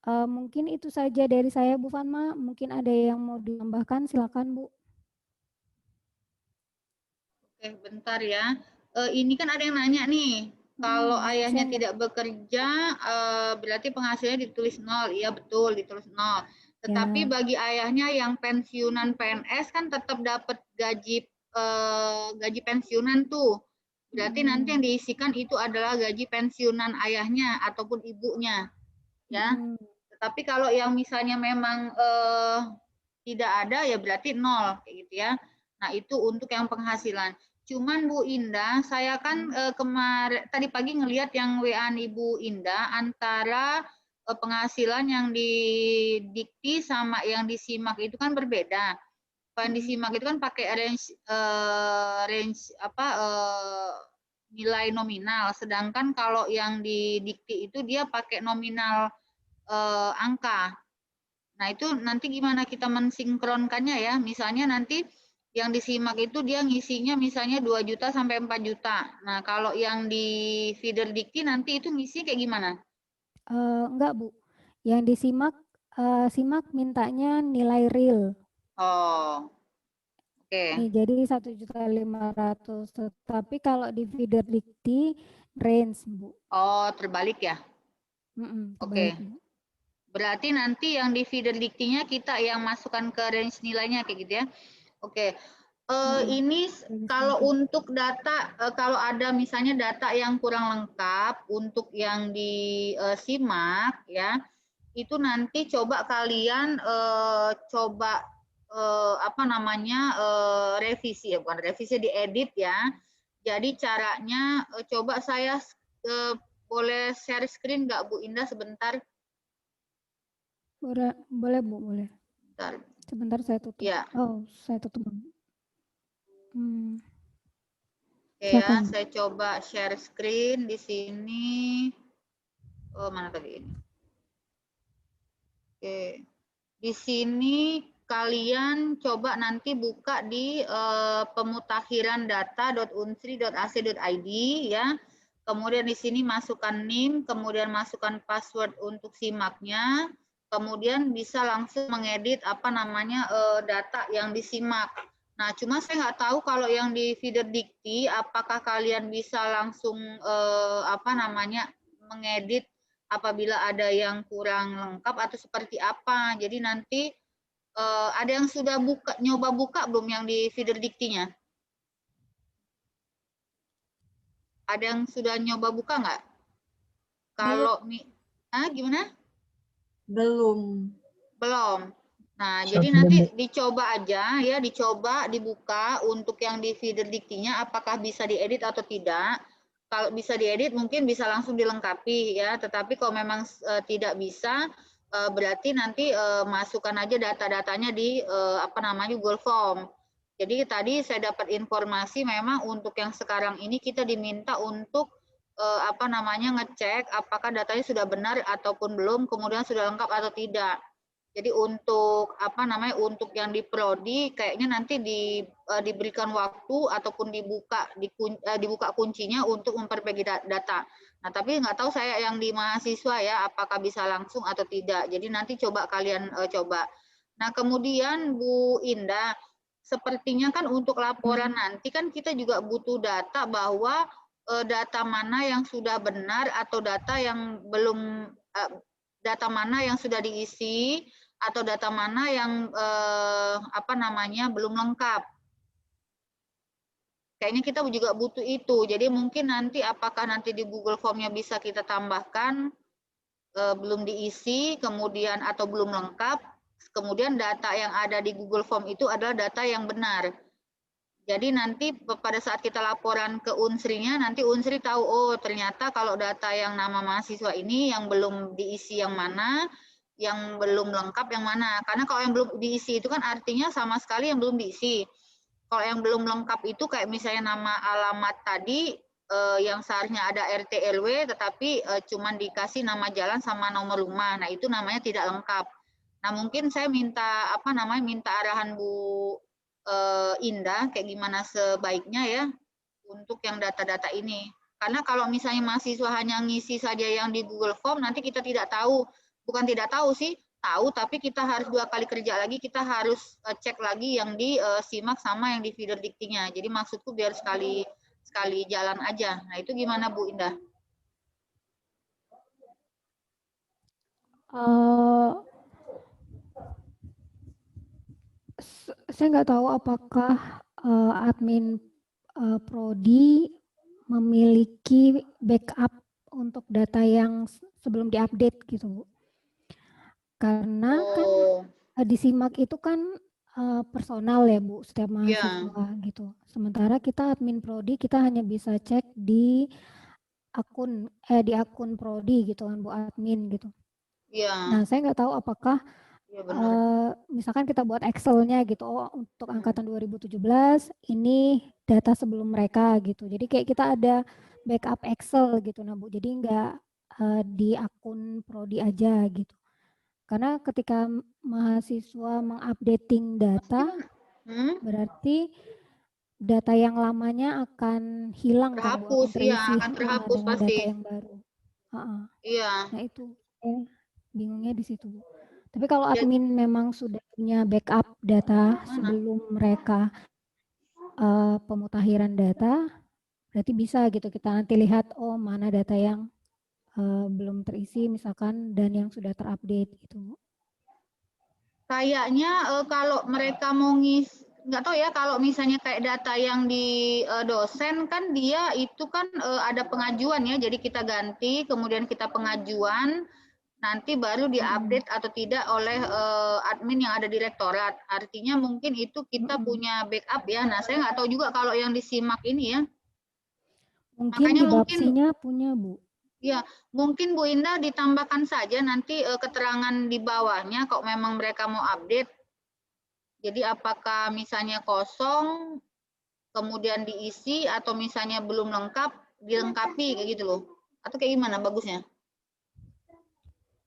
Speaker 3: Mungkin itu saja dari saya, Bu Fatma. Mungkin ada yang mau ditambahkan, silakan Bu.
Speaker 1: Oke, bentar ya. Ini kan ada yang nanya nih, kalau ayahnya tidak bekerja, berarti penghasilannya ditulis 0. Iya betul, ditulis 0. Tetapi bagi ayahnya yang pensiunan PNS kan tetap dapat gaji pensiunan tuh. Berarti nanti yang diisikan itu adalah gaji pensiunan ayahnya ataupun ibunya, ya. Tetapi kalau yang misalnya memang tidak ada ya berarti 0 kayak gitu ya. Nah, itu untuk yang penghasilan. Cuman Bu Indah, saya kan kemarin tadi pagi ngelihat yang WA Ibu Indah antara penghasilan yang didikti sama yang disimak itu kan berbeda. Kalau yang disimak itu kan pakai nilai nominal, sedangkan kalau yang didikti itu dia pakai nominal angka. Nah, itu nanti gimana kita mensinkronkannya ya? Misalnya nanti yang disimak itu dia ngisinya misalnya 2 juta sampai 4 juta. Nah, kalau yang di feeder dikti nanti itu ngisi kayak gimana?
Speaker 3: Enggak, Bu. Yang disimak, simak mintanya nilai real.
Speaker 1: Oh, oke.
Speaker 3: Nih, jadi 1.500.000. Tapi kalau di feeder dikti range, Bu.
Speaker 1: Oh, terbalik ya?
Speaker 3: Terbalik,
Speaker 1: Oke.
Speaker 3: Bu.
Speaker 1: Berarti nanti yang di feeder diktinya kita yang masukkan ke range nilainya kayak gitu ya? Oke. Ini kalau untuk data, kalau ada misalnya data yang kurang lengkap untuk yang disimak ya, itu nanti coba kalian revisi ya, bukan revisi, diedit ya. Jadi caranya coba saya boleh share screen nggak Bu Indah sebentar?
Speaker 3: Boleh Bu, boleh.
Speaker 1: Bentar.
Speaker 3: Sebentar saya tutup.
Speaker 1: Ya.
Speaker 3: Oh, saya tutup.
Speaker 1: Oke ya, saya coba share screen di sini. Oh, mana tadi ini? Oke. Di sini kalian coba nanti buka di pemutakhiran-data.unsri.ac.id ya. Kemudian di sini masukkan NIM, kemudian masukkan password untuk simaknya. Kemudian bisa langsung mengedit data yang disimak. Nah, cuma saya nggak tahu kalau yang di feeder dikti, apakah kalian bisa langsung mengedit apabila ada yang kurang lengkap atau seperti apa. Jadi nanti ada yang sudah nyoba buka belum yang di feeder diktinya? Ada yang sudah nyoba buka nggak? Kalau gimana?
Speaker 5: Belum.
Speaker 1: Nah, jadi nanti dicoba aja ya, dicoba dibuka untuk yang di feeder diktinya apakah bisa diedit atau tidak. Kalau bisa diedit mungkin bisa langsung dilengkapi ya, tetapi kalau memang tidak bisa berarti nanti masukkan aja data-datanya di Google Form. Jadi tadi saya dapat informasi memang untuk yang sekarang ini kita diminta untuk ngecek apakah datanya sudah benar ataupun belum, kemudian sudah lengkap atau tidak. Jadi untuk untuk yang di prodi kayaknya nanti diberikan waktu ataupun dibuka kuncinya untuk memperbaiki data. Nah, tapi nggak tahu saya yang di mahasiswa ya apakah bisa langsung atau tidak. Jadi nanti coba kalian coba. Nah, kemudian Bu Indah, sepertinya kan untuk laporan nanti kan kita juga butuh data bahwa data mana yang sudah benar atau data yang belum data mana yang sudah diisi atau data mana yang belum lengkap. Kayaknya kita juga butuh itu. Jadi mungkin nanti apakah nanti di Google Form-nya bisa kita tambahkan belum diisi, kemudian atau belum lengkap, kemudian data yang ada di Google Form itu adalah data yang benar. Jadi nanti pada saat kita laporan ke Unsri-nya, nanti Unsri tahu, oh ternyata kalau data yang nama mahasiswa ini yang belum diisi yang mana, yang belum lengkap yang mana. Karena kalau yang belum diisi itu kan artinya sama sekali yang belum diisi. Kalau yang belum lengkap itu kayak misalnya nama alamat tadi, yang seharusnya ada RT RW, tetapi cuman dikasih nama jalan sama nomor rumah. Nah itu namanya tidak lengkap. Nah mungkin saya minta minta arahan Bu Indah kayak gimana sebaiknya ya untuk yang data-data ini. Karena kalau misalnya mahasiswa hanya ngisi saja yang di Google Form, nanti kita tidak tahu, bukan tidak tahu sih, tahu tapi kita harus 2 kali kerja lagi, kita harus cek lagi yang di simak sama yang di feeder diktinya. Jadi maksudku biar sekali jalan aja. Nah itu gimana Bu Indah?
Speaker 3: Saya nggak tahu apakah admin prodi memiliki backup untuk data yang sebelum diupdate gitu, Bu. Karena kan di SIMAK itu kan personal ya, Bu, setiap mahasiswa gitu. Sementara kita admin prodi kita hanya bisa cek di akun prodi gitu kan, Bu, admin gitu. Nah, saya nggak tahu apakah misalkan kita buat Excel-nya gitu, oh untuk angkatan 2017 ini data sebelum mereka gitu. Jadi kayak kita ada backup Excel gitu, nah Bu. Jadi nggak di akun prodi aja gitu. Karena ketika mahasiswa mengupdating data, berarti data yang lamanya akan hilang,
Speaker 1: terhapus, akan terhapus
Speaker 3: dengan
Speaker 1: pasti.
Speaker 3: data yang baru.
Speaker 1: Iya.
Speaker 3: Nah itu bingungnya di situ, Bu. Tapi kalau admin memang sudah punya backup data sebelum mereka pemutakhiran data, berarti bisa gitu kita nanti lihat, oh mana data yang belum terisi misalkan dan yang sudah terupdate gitu.
Speaker 1: Kayaknya kalau mereka mau nggak tahu ya, kalau misalnya kayak data yang di dosen kan dia itu kan ada pengajuan ya, jadi kita ganti, kemudian kita pengajuan, nanti baru diupdate atau tidak oleh admin yang ada di rektorat. Artinya mungkin itu kita punya backup ya. Nah saya nggak tahu juga kalau yang di SIMAK ini ya.
Speaker 3: Mungkin
Speaker 1: makanya
Speaker 3: di Bapsinya punya, Bu.
Speaker 1: Ya, mungkin Bu Indah ditambahkan saja nanti keterangan di bawahnya kok memang mereka mau update. Jadi apakah misalnya kosong, kemudian diisi, atau misalnya belum lengkap, dilengkapi kayak gitu loh. Atau kayak gimana bagusnya?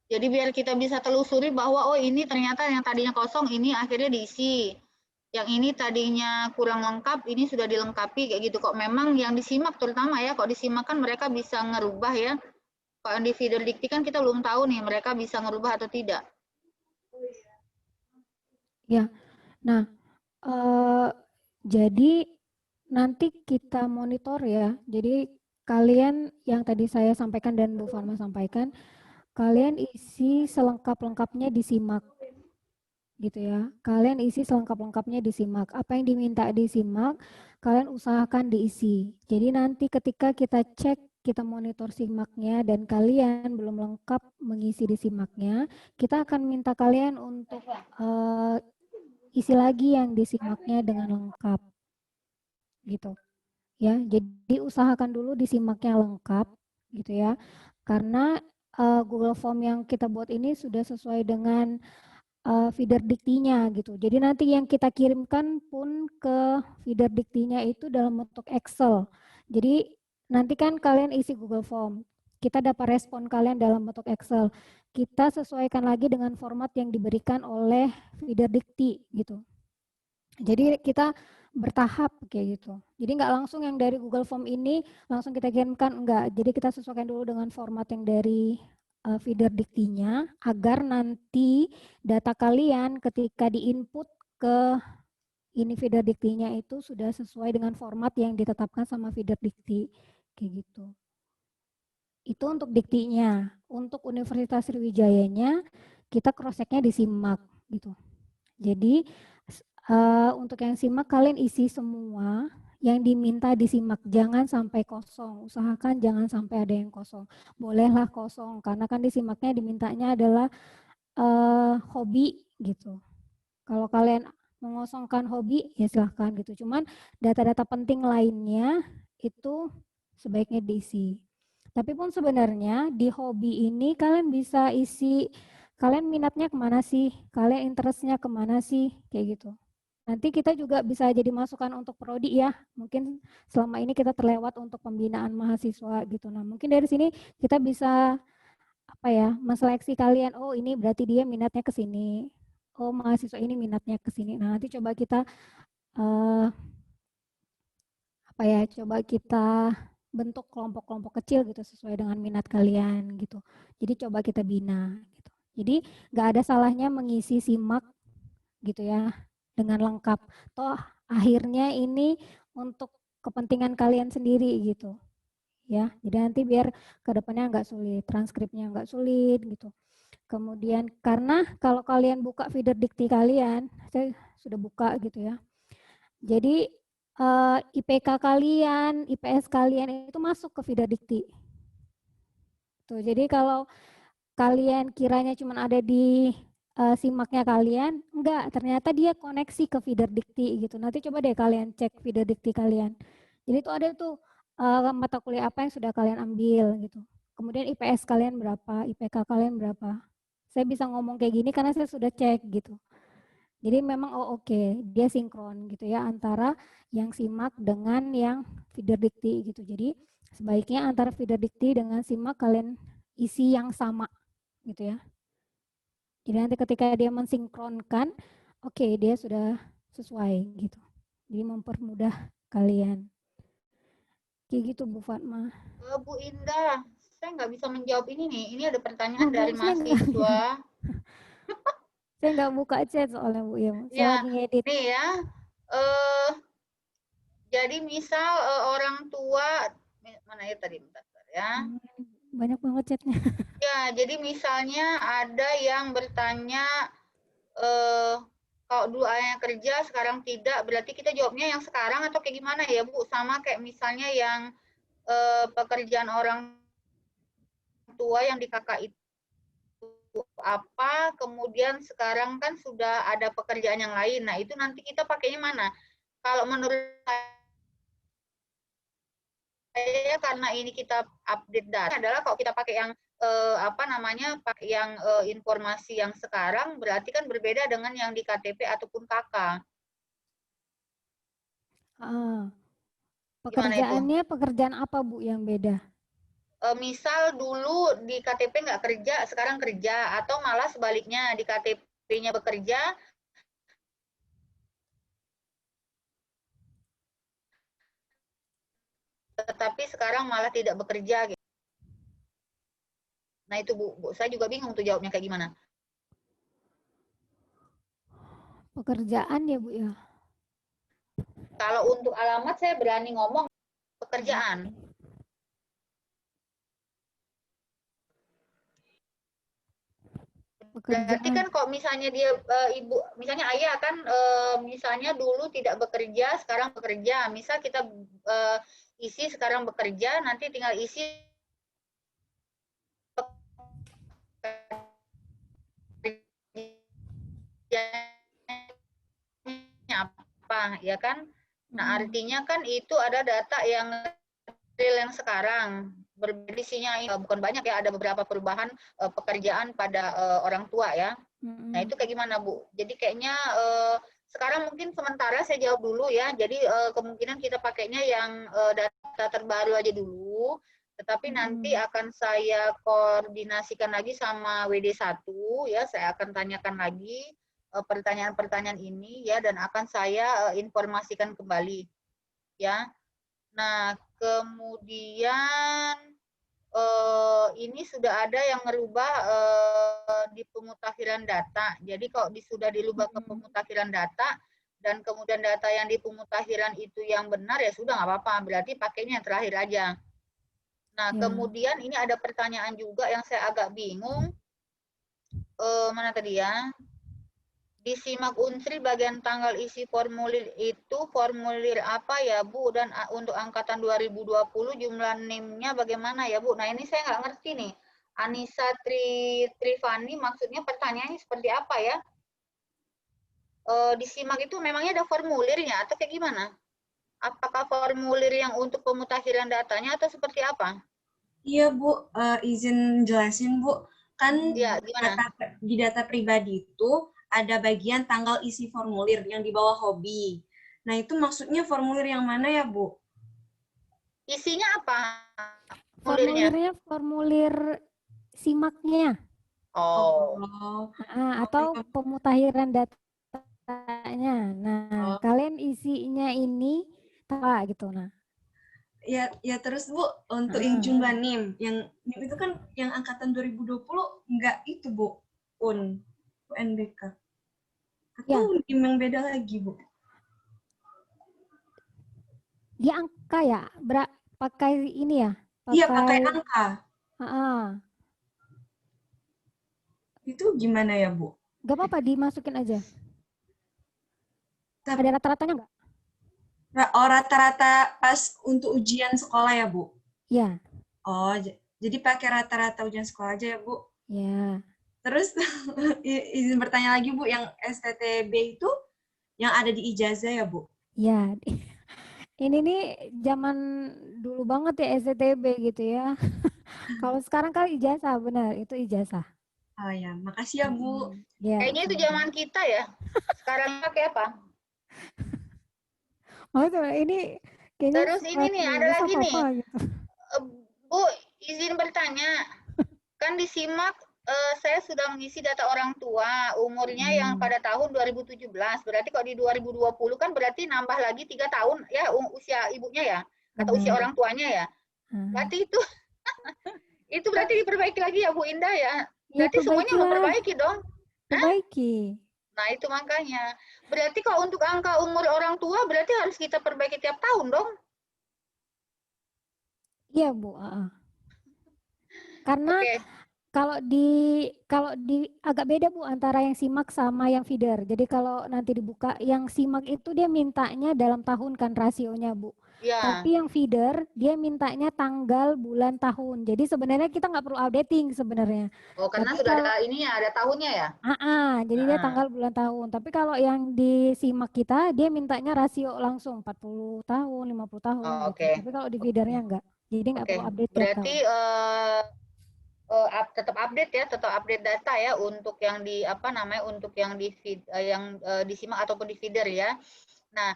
Speaker 1: Jadi biar kita bisa telusuri bahwa oh ini ternyata yang tadinya kosong ini akhirnya diisi. Yang ini tadinya kurang lengkap, ini sudah dilengkapi kayak gitu. Kok memang yang disimak terutama ya, kok disimak kan mereka bisa ngerubah ya. Kalau yang di feeder dikti kan kita belum tahu nih mereka bisa ngerubah atau tidak.
Speaker 3: Ya, nah jadi nanti kita monitor ya. Jadi kalian yang tadi saya sampaikan dan Bu Farma sampaikan, kalian isi selengkap-lengkapnya di SIMAK gitu ya. Kalian isi selengkap-lengkapnya di SIMAK. Apa yang diminta di SIMAK, kalian usahakan diisi. Jadi nanti ketika kita cek, kita monitor SIMAK-nya dan kalian belum lengkap mengisi di SIMAK-nya, kita akan minta kalian untuk isi lagi yang di SIMAK-nya dengan lengkap. Gitu. Ya, jadi usahakan dulu di SIMAK-nya lengkap gitu ya. Karena Google Form yang kita buat ini sudah sesuai dengan feeder diktinya gitu. Jadi nanti yang kita kirimkan pun ke feeder diktinya itu dalam bentuk Excel. Jadi nanti kan kalian isi Google Form. Kita dapat respon kalian dalam bentuk Excel. Kita sesuaikan lagi dengan format yang diberikan oleh feeder dikti gitu. Jadi kita bertahap kayak gitu. Jadi nggak langsung yang dari Google Form ini langsung kita kirimkan, enggak. Jadi kita sesuaikan dulu dengan format yang dari feeder diktinya agar nanti data kalian ketika diinput ke ini feeder diktinya itu sudah sesuai dengan format yang ditetapkan sama feeder dikti kayak gitu. Itu untuk diktinya. Untuk Universitas Sriwijayanya kita cross check-nya di SIMAK gitu. Jadi untuk yang SIMAK kalian isi semua yang diminta disimak. Jangan sampai kosong. Usahakan jangan sampai ada yang kosong. Bolehlah kosong karena kan disimaknya dimintanya adalah hobi gitu. Kalau kalian mengosongkan hobi ya silahkan gitu. Cuman data-data penting lainnya itu sebaiknya diisi. Tapi pun sebenarnya di hobi ini kalian bisa isi, kalian minatnya kemana sih, kalian interestnya kemana sih, kayak gitu. Nanti kita juga bisa jadi masukan untuk prodi ya. Mungkin selama ini kita terlewat untuk pembinaan mahasiswa gitu. Nah mungkin dari sini kita bisa apa ya, menseleksi kalian. Oh ini berarti dia minatnya ke sini. Oh mahasiswa ini minatnya ke sini. Nah nanti coba kita apa ya, coba kita bentuk kelompok-kelompok kecil gitu sesuai dengan minat kalian gitu. Jadi coba kita bina gitu. Jadi nggak ada salahnya mengisi simak gitu ya dengan lengkap. Toh akhirnya ini untuk kepentingan kalian sendiri gitu ya. Jadi nanti biar kedepannya nggak sulit, transkripnya nggak sulit gitu. Kemudian karena kalau kalian buka feeder dikti kalian, saya sudah buka gitu ya. Jadi IPK kalian, IPS kalian itu masuk ke feeder dikti. Tuh, jadi kalau kalian kiranya cuma ada di simaknya kalian, enggak, ternyata dia koneksi ke feeder dikti gitu. Nanti coba deh kalian cek feeder dikti kalian. Jadi itu ada tuh mata kuliah apa yang sudah kalian ambil gitu. Kemudian IPS kalian berapa, IPK kalian berapa. Saya bisa ngomong kayak gini karena saya sudah cek gitu. Jadi memang oke, dia sinkron gitu ya antara yang simak dengan yang feeder dikti gitu. Jadi sebaiknya antara feeder dikti dengan simak kalian isi yang sama gitu ya. Jadi nanti ketika dia mensinkronkan, oke, dia sudah sesuai gitu. Jadi mempermudah kalian. Kayak gitu Bu Fatma.
Speaker 1: Bu Indah, saya nggak bisa menjawab ini nih. Ini ada pertanyaan
Speaker 3: Bu,
Speaker 1: dari
Speaker 3: saya
Speaker 1: mahasiswa.
Speaker 3: saya nggak buka chat soalnya Bu ya. Saya
Speaker 1: Ya,
Speaker 3: lagi ngedit.
Speaker 1: nih ya. Eh, jadi misal orang tua, mana ya tadi, bentar ya.
Speaker 3: Banyak banget chatnya.
Speaker 1: Ya, jadi misalnya ada yang bertanya, kalau dulu ayahnya kerja, sekarang tidak, berarti kita jawabnya yang sekarang atau kayak gimana ya Bu? Sama kayak misalnya yang pekerjaan orang tua yang di kakak itu apa, kemudian sekarang kan sudah ada pekerjaan yang lain. Nah, itu nanti kita pakainya mana? Kalau menurut saya karena ini kita update data adalah kalau kita pakai yang pakai yang informasi yang sekarang berarti kan berbeda dengan yang di KTP ataupun KK.
Speaker 3: Pekerjaannya pekerjaan apa Bu yang beda?
Speaker 1: Misal dulu di KTP nggak kerja, sekarang kerja, atau malah sebaliknya di KTP-nya bekerja, tetapi sekarang malah tidak bekerja. Gitu. Nah itu Bu, saya juga bingung tuh jawabnya kayak gimana.
Speaker 3: Pekerjaan ya Bu ya?
Speaker 1: Kalau untuk alamat saya berani ngomong pekerjaan. Berarti kan kok misalnya dia ibu, misalnya ayah kan misalnya dulu tidak bekerja, sekarang bekerja. Misal kita isi sekarang bekerja, nanti tinggal isi apa, ya kan? Nah artinya kan itu ada data yang real yang sekarang. Berbedisinya bukan banyak ya, ada beberapa perubahan pekerjaan pada orang tua ya. Nah itu kayak gimana Bu? Jadi kayaknya sekarang mungkin sementara saya jawab dulu ya. Jadi kemungkinan kita pakainya yang data terbaru aja dulu. Tetapi nanti akan saya koordinasikan lagi sama WD1 ya. Saya akan tanyakan lagi pertanyaan-pertanyaan ini ya, dan akan saya informasikan kembali ya. Nah kemudian ini sudah ada yang merubah di pemutakhiran data. Jadi kalau sudah dirubah ke pemutakhiran data dan kemudian data yang di pemutakhiran itu yang benar ya sudah nggak apa-apa. Berarti pakainya yang terakhir aja. Nah kemudian ini ada pertanyaan juga yang saya agak bingung. Mana tadi ya? Disimak Unsri bagian tanggal isi formulir itu formulir apa ya Bu? Dan untuk angkatan 2020 jumlah NIM-nya bagaimana ya Bu? Nah ini saya nggak ngerti nih. Anissa Trifani maksudnya pertanyaannya seperti apa ya? Disimak itu memangnya ada formulirnya atau kayak gimana? Apakah formulir yang untuk pemutakhiran datanya atau seperti apa?
Speaker 5: Iya Bu, izin jelasin Bu. Kan
Speaker 1: Ya, gimana?
Speaker 5: di data pribadi itu ada bagian tanggal isi formulir yang di bawah hobi. Nah itu maksudnya formulir yang mana ya Bu?
Speaker 1: Isinya apa? Formulirnya?
Speaker 3: Formulirnya formulir simaknya.
Speaker 1: Oh.
Speaker 3: Atau pemutakhiran datanya. Nah, kalian isinya ini apa gitu. Nah,
Speaker 5: ya terus Bu, untuk yang jumlah NIM itu kan yang angkatan 2020 enggak itu Bu, UNBK. Atau NIM yang beda lagi Bu?
Speaker 3: Di angka ya, pakai ini ya?
Speaker 5: Iya, pakai angka. Itu gimana ya Bu?
Speaker 3: Gak apa-apa, dimasukin aja. Ada rata-ratanya nggak?
Speaker 5: Oh, rata-rata pas untuk ujian sekolah ya Bu?
Speaker 3: Iya.
Speaker 5: Oh, jadi pakai rata-rata ujian sekolah aja ya Bu?
Speaker 3: Iya.
Speaker 5: Terus izin bertanya lagi Bu, yang STTB itu yang ada di ijazah ya Bu?
Speaker 3: Iya. Ini nih zaman dulu banget ya STTB gitu ya. Kalau sekarang kan ijazah, benar, itu ijazah.
Speaker 5: Oh ya, makasih ya Bu.
Speaker 3: Ya,
Speaker 1: kayaknya itu zaman kita ya. Sekarang pakai apa?
Speaker 3: Oh, ini kayaknya
Speaker 1: terus ini nih ada lagi nih.
Speaker 3: Gitu.
Speaker 1: Bu, izin bertanya. Kan disimak saya sudah mengisi data orang tua, umurnya yang pada tahun 2017. Berarti kalau di 2020 kan berarti nambah lagi 3 tahun ya usia ibunya ya, atau usia orang tuanya ya. Berarti itu itu berarti diperbaiki lagi ya Bu Indah ya. Berarti semuanya memperbaiki dong.
Speaker 3: Perbaiki.
Speaker 1: Nah itu makanya. Berarti kalau untuk angka umur orang tua berarti harus kita perbaiki tiap tahun dong.
Speaker 3: Iya Bu. Karena kalau di agak beda Bu antara yang simak sama yang feeder. Jadi kalau nanti dibuka yang simak itu dia mintanya dalam tahun kan rasionya Bu.
Speaker 1: Ya.
Speaker 3: Tapi yang feeder dia mintanya tanggal, bulan, tahun. Jadi sebenarnya kita nggak perlu updating sebenarnya.
Speaker 1: Oh karena tapi sudah ada ininya, ada tahunnya ya?
Speaker 3: Jadi dia tanggal, bulan, tahun. Tapi kalau yang di simak kita dia mintanya rasio langsung 40 tahun, 50 tahun gitu. Tapi kalau di feedernya enggak. Jadi nggak perlu update tiap tahun.
Speaker 1: Berarti tetap update ya, tetap update data ya untuk yang di apa namanya, untuk yang di feed, yang disimak ataupun di feeder ya. Nah,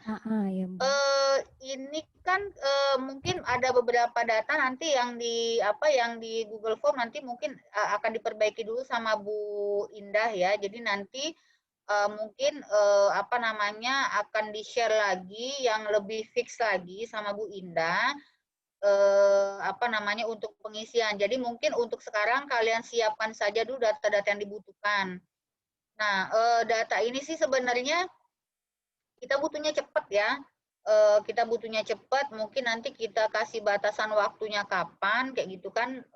Speaker 1: ini kan mungkin ada beberapa data nanti yang di apa yang di Google Form nanti mungkin akan diperbaiki dulu sama Bu Indah ya. Jadi nanti mungkin apa namanya akan di-share lagi yang lebih fix lagi sama Bu Indah. Apa namanya untuk pengisian. Jadi mungkin untuk sekarang kalian siapkan saja dulu data-data yang dibutuhkan. Nah, data ini sih sebenarnya kita butuhnya cepat ya. Kita butuhnya cepat, mungkin nanti kita kasih batasan waktunya kapan, kayak gitu kan.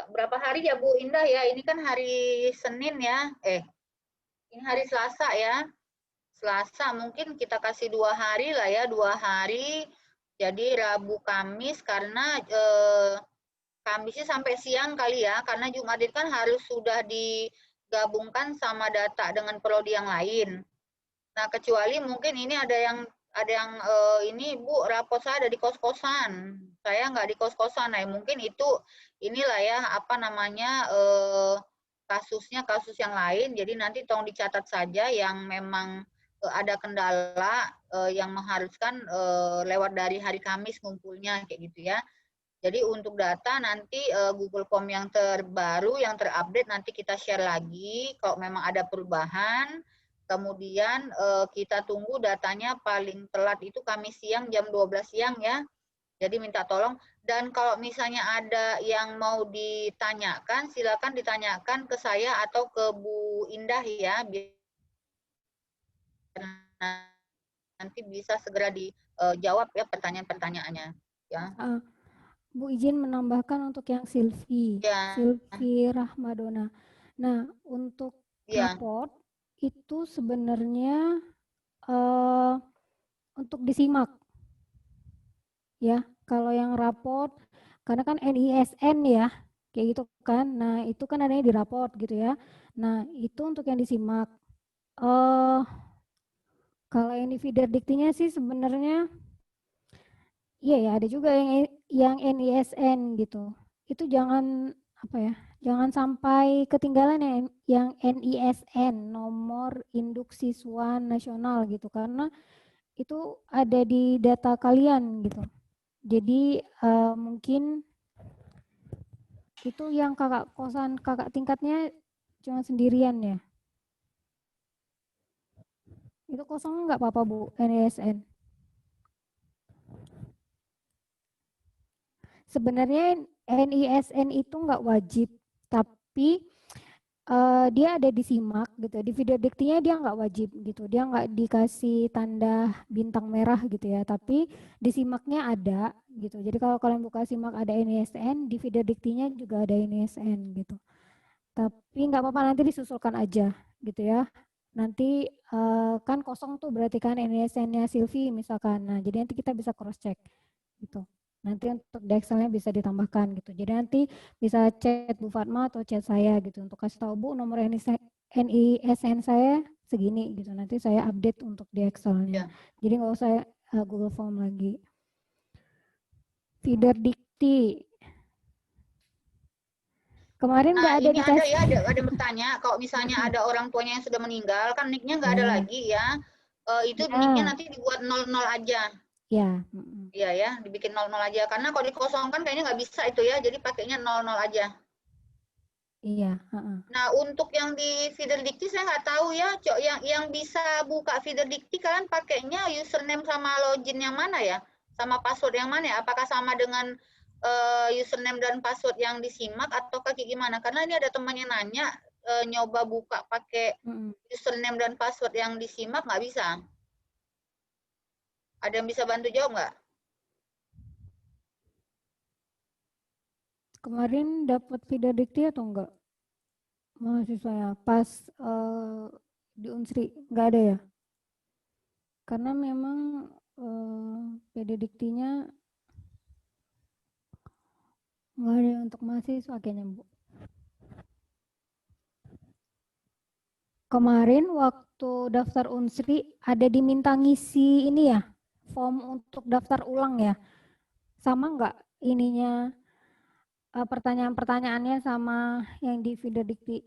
Speaker 1: Berapa hari ya Bu Indah ya? Ini kan hari Senin ya. Ini hari Selasa ya. Selasa mungkin kita kasih 2 hari lah ya, 2 hari. Jadi Rabu Kamis karena Kamisnya sampai siang kali ya, karena Jumat itu kan harus sudah digabungkan sama data dengan prodi yang lain. Nah, kecuali mungkin ini ada yang ini Bu, rapot saya ada di kos-kosan. Saya nggak di kos-kosan. Nah, mungkin itu inilah ya apa namanya kasusnya kasus yang lain. Jadi nanti tolong dicatat saja yang memang ada kendala yang mengharuskan lewat dari hari Kamis ngumpulnya kayak gitu ya. Jadi untuk data nanti Google Form yang terbaru, yang terupdate nanti kita share lagi kalau memang ada perubahan. Kemudian kita tunggu datanya paling telat itu Kamis siang jam 12 siang ya. Jadi minta tolong. Dan kalau misalnya ada yang mau ditanyakan, silakan ditanyakan ke saya atau ke Bu Indah ya. Biar nanti bisa segera dijawab ya pertanyaan-pertanyaannya. Ya.
Speaker 3: Bu izin menambahkan untuk yang Silvi, Silvi Rahmadona. Nah, untuk raport itu sebenarnya untuk disimak ya. Kalau yang raport, karena kan NISN ya, kayak gitu kan. Nah itu kan adanya di raport gitu ya. Nah itu untuk yang disimak. Kalau yang di feeder diktinya sih sebenarnya, iya ya ada juga yang NISN gitu. Itu jangan apa ya, jangan sampai ketinggalan yang NISN, nomor induk siswa nasional gitu, karena itu ada di data kalian gitu. Jadi mungkin itu yang kakak kosan, kakak tingkatnya cuma sendirian ya. Itu kosong nggak apa-apa Bu, NISN. Sebenarnya NISN itu nggak wajib, tapi dia ada disimak gitu. Di video diktinya dia nggak wajib gitu, dia nggak dikasih tanda bintang merah gitu ya, tapi disimaknya ada gitu. Jadi kalau kalian buka simak ada NISN, di video diktinya juga ada NISN gitu. Tapi nggak apa-apa, nanti disusulkan aja gitu ya. Nanti kan kosong tuh berarti kan NISN-nya Silvi misalkan. Nah jadi nanti kita bisa cross check gitu. Nanti untuk di Excel-nya bisa ditambahkan gitu. Jadi nanti bisa chat Bu Fatma atau chat saya gitu untuk kasih tahu Bu nomor NISN saya segini gitu. Nanti saya update untuk di Excel-nya. Jadi nggak usah Google Form lagi. Feeder dikti. Kemarin nggak ada
Speaker 1: ini
Speaker 3: dikasih.
Speaker 1: ada yang bertanya, kalau misalnya ada orang tuanya yang sudah meninggal, kan nicknya nggak ada lagi ya. Itu nicknya nanti dibuat 00 aja.
Speaker 3: Ya.
Speaker 1: Iya ya, dibikin 00 aja. Karena kalau dikosongkan kayaknya nggak bisa itu ya, jadi pakainya 00 aja.
Speaker 3: Iya.
Speaker 1: Nah, untuk yang di feeder dikti saya nggak tahu ya, yang bisa buka feeder dikti kalian pakainya username sama login yang mana ya? Sama password yang mana ya? Apakah sama dengan username dan password yang disimak atau kayak gimana? Karena ini ada teman yang nanya, nyoba buka pakai username dan password yang disimak nggak bisa. Ada yang bisa bantu jawab nggak?
Speaker 3: Kemarin dapat feeder dikti atau enggak? Mahasiswanya pas di Unsri nggak ada ya? Karena memang PD diktinya nggak ada untuk mahasiswa kayaknya Bu. Kemarin waktu daftar Unsri ada diminta ngisi ini ya, form untuk daftar ulang ya. Sama nggak ininya pertanyaan-pertanyaannya sama yang di feeder dikti?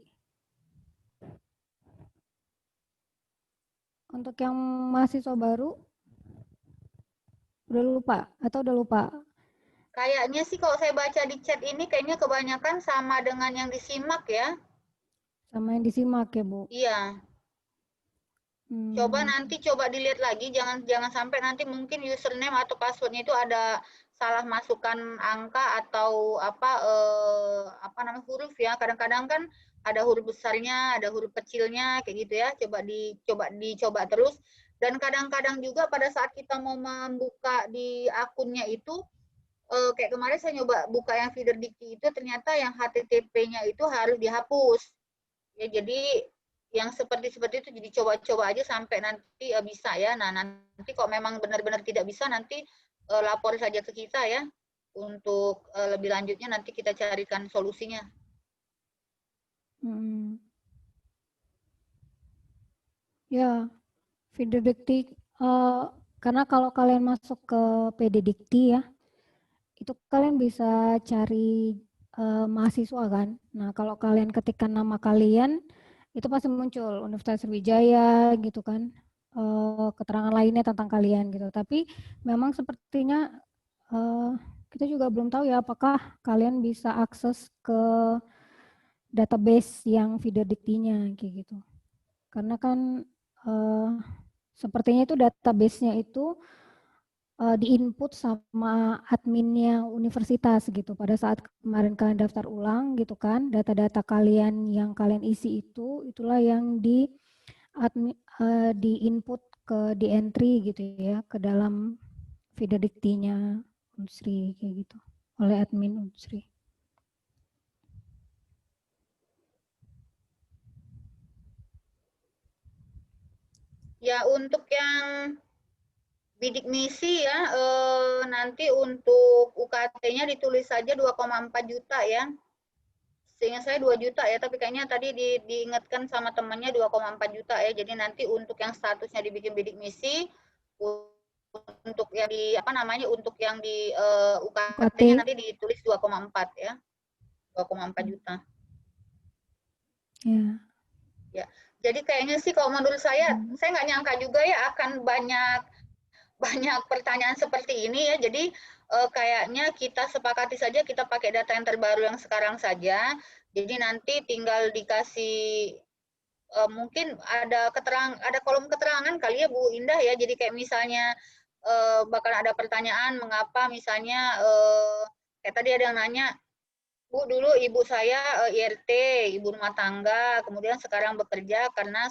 Speaker 3: Untuk yang mahasiswa baru udah lupa atau udah lupa?
Speaker 1: Kayaknya sih kalau saya baca di chat ini kayaknya kebanyakan sama dengan yang disimak ya.
Speaker 3: Sama yang disimak ya Bu?
Speaker 1: Iya. Coba nanti dilihat lagi, jangan sampai nanti mungkin username atau passwordnya itu ada salah masukkan angka atau apa namanya huruf ya. Kadang-kadang kan ada huruf besarnya, ada huruf kecilnya kayak gitu ya. Dicoba terus. Dan kadang-kadang juga pada saat kita mau membuka di akunnya itu kayak kemarin saya nyoba buka yang feeder dikti itu ternyata yang HTTP-nya itu harus dihapus. Ya jadi yang seperti itu jadi coba-coba aja sampai nanti bisa ya. Nah, nanti kok memang benar-benar tidak bisa nanti lapor saja ke kita ya. Untuk lebih lanjutnya nanti kita carikan solusinya.
Speaker 3: Ya, feeder dikti karena kalau kalian masuk ke PD Dikti ya, itu kalian bisa cari mahasiswa kan. Nah, kalau kalian ketikkan nama kalian, itu pasti muncul Universitas Sriwijaya gitu kan, keterangan lainnya tentang kalian gitu. Tapi memang sepertinya kita juga belum tahu ya apakah kalian bisa akses ke database yang feeder diktinya kayak gitu. Karena kan sepertinya itu database-nya itu diinput sama adminnya universitas gitu. Pada saat kemarin kalian daftar ulang gitu kan, data-data kalian yang kalian isi itulah yang diinput di entry gitu ya ke dalam feeder diktinya Unsri kayak gitu oleh admin Unsri.
Speaker 1: Ya, untuk yang bidik misi ya, nanti untuk UKT-nya ditulis saja 2,4 juta ya. Seingat saya 2 juta ya, tapi kayaknya tadi diingatkan sama temannya 2,4 juta ya. Jadi nanti untuk yang statusnya dibikin bidik misi, untuk yang di apa namanya, untuk yang di UKT-nya nanti ditulis 2,4 ya. 2,4 juta.
Speaker 3: Ya.
Speaker 1: Ya. Jadi kayaknya sih kalau menurut saya nggak nyangka juga ya akan banyak pertanyaan seperti ini ya. Jadi kayaknya kita sepakati saja kita pakai data yang terbaru yang sekarang saja. Jadi nanti tinggal dikasih mungkin ada kolom keterangan kali ya Bu Indah ya. Jadi kayak misalnya bakal ada pertanyaan mengapa misalnya kayak tadi ada yang nanya, Bu, dulu ibu saya IRT, ibu rumah tangga, kemudian sekarang bekerja karena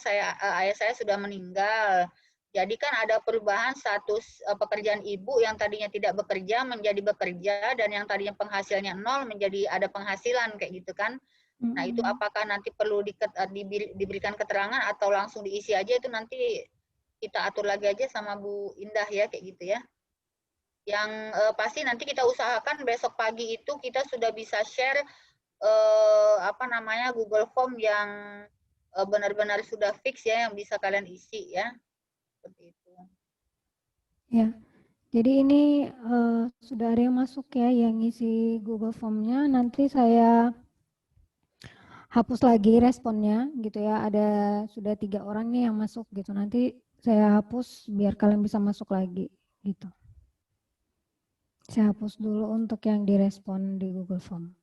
Speaker 1: ayah saya sudah meninggal. Jadi kan ada perubahan status pekerjaan ibu yang tadinya tidak bekerja menjadi bekerja, dan yang tadinya penghasilannya 0 menjadi ada penghasilan kayak gitu kan. Nah, itu apakah nanti perlu diberikan keterangan atau langsung diisi aja, itu nanti kita atur lagi aja sama Bu Indah ya kayak gitu ya. Yang pasti nanti kita usahakan besok pagi itu kita sudah bisa share apa namanya Google Form yang benar-benar sudah fix ya, yang bisa kalian isi ya. Seperti itu.
Speaker 3: Ya. Jadi ini sudah ada yang masuk ya yang isi Google Form-nya. Nanti saya hapus lagi responnya gitu ya. Ada sudah 3 orang nih yang masuk gitu. Nanti saya hapus biar kalian bisa masuk lagi gitu. Saya hapus dulu untuk yang direspon di Google Form.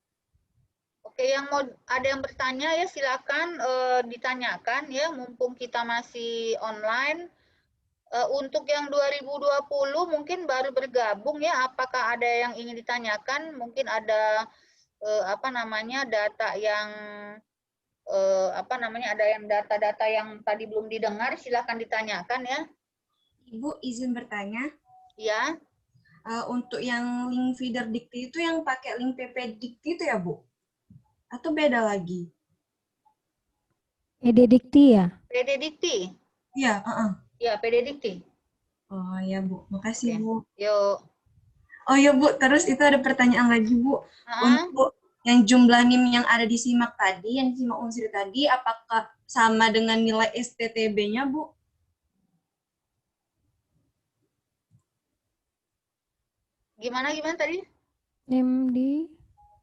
Speaker 1: Oke, yang mau ada yang bertanya ya silakan ditanyakan ya, mumpung kita masih online. Untuk yang 2020 mungkin baru bergabung ya, apakah ada yang ingin ditanyakan? Mungkin ada apa namanya data yang apa namanya ada yang data-data yang tadi belum didengar, silakan ditanyakan ya.
Speaker 5: Ibu izin bertanya.
Speaker 1: Ya.
Speaker 5: Untuk yang link feeder dikti itu yang pakai link PP dikti itu ya Bu? Atau beda lagi?
Speaker 3: PD Dikti ya?
Speaker 1: PD Dikti?
Speaker 5: Iya,
Speaker 1: Ya, PD Dikti.
Speaker 5: Oh ya Bu, makasih Bu.
Speaker 1: Yuk.
Speaker 5: Oh ya Bu, terus itu ada pertanyaan lagi Bu. Untuk yang jumlah NIM yang ada di SIMAK tadi, yang di SIMAK Unsri tadi, apakah sama dengan nilai STTB-nya Bu?
Speaker 1: Gimana tadi?
Speaker 3: NIM di?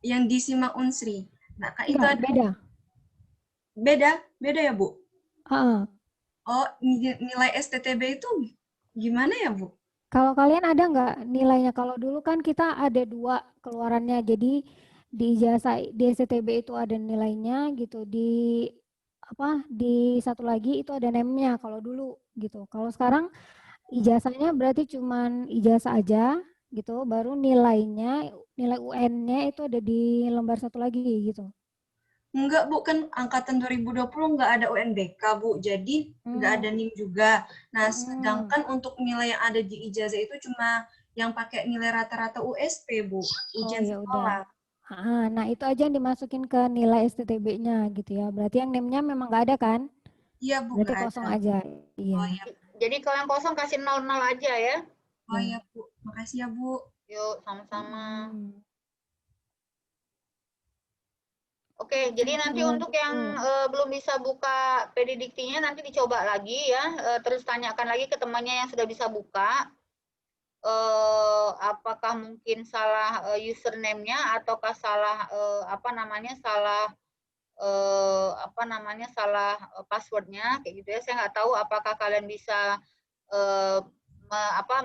Speaker 5: Yang di SIMAK Unsri. Nah, kan itu
Speaker 3: ada beda.
Speaker 5: Beda ya Bu? Oh, nilai STTB itu gimana ya Bu?
Speaker 3: Kalau kalian ada nggak nilainya? Kalau dulu kan kita ada 2 keluarannya. Jadi di ijazah di STTB itu ada nilainya gitu. Di satu lagi itu ada NIM-nya kalau dulu gitu. Kalau sekarang ijazahnya berarti cuman ijazah aja gitu. Baru nilai UN-nya itu ada di lembar satu lagi gitu.
Speaker 5: Enggak Bu, kan angkatan 2020 enggak ada UNBK Bu, jadi enggak ada NIM juga. Nah, sedangkan untuk nilai yang ada di ijazah itu cuma yang pakai nilai rata-rata USP Bu, ujian sekolah.
Speaker 3: Nah, itu aja yang dimasukin ke nilai STTB-nya gitu ya. Berarti yang NIM-nya memang nggak ada kan?
Speaker 5: Iya Bu,
Speaker 3: berarti kosong aja. Iya.
Speaker 5: Oh, iya.
Speaker 1: Jadi kalau yang kosong kasih 00 aja ya.
Speaker 5: Oh iya Bu, makasih ya Bu.
Speaker 1: Yuk, sama-sama. Oke, jadi nanti untuk yang belum bisa buka PD Diktinya nanti dicoba lagi ya. Terus tanyakan lagi ke temannya yang sudah bisa buka. Apakah mungkin salah username-nya ataukah salah salah password-nya kayak gitu ya. Saya nggak tahu apakah kalian bisa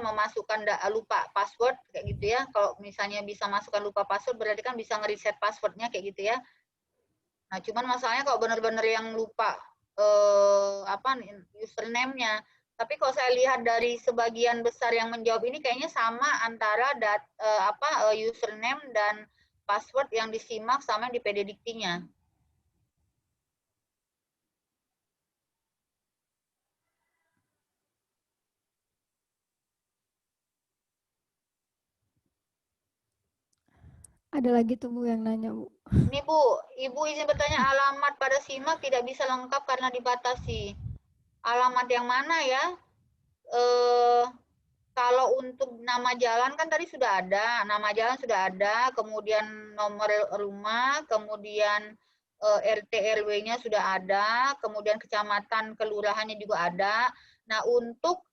Speaker 1: memasukkan lupa password kayak gitu ya. Kalau misalnya bisa masukkan lupa password berarti kan bisa nge-reset password-nya kayak gitu ya. Nah, cuman masalahnya kalau benar-benar yang lupa username-nya. Tapi kalau saya lihat dari sebagian besar yang menjawab ini kayaknya sama antara username dan password yang disimak sama di PD Diktinya.
Speaker 3: Ada lagi tuh Bu yang nanya Bu.
Speaker 1: Ini Bu, Ibu izin bertanya, alamat pada SIMAK tidak bisa lengkap karena dibatasi. alamat yang mana ya? Kalau untuk nama jalan kan tadi sudah ada, nama jalan sudah ada, kemudian nomor rumah, kemudian RT RW-nya sudah ada, kemudian kecamatan kelurahannya juga ada. Nah, untuk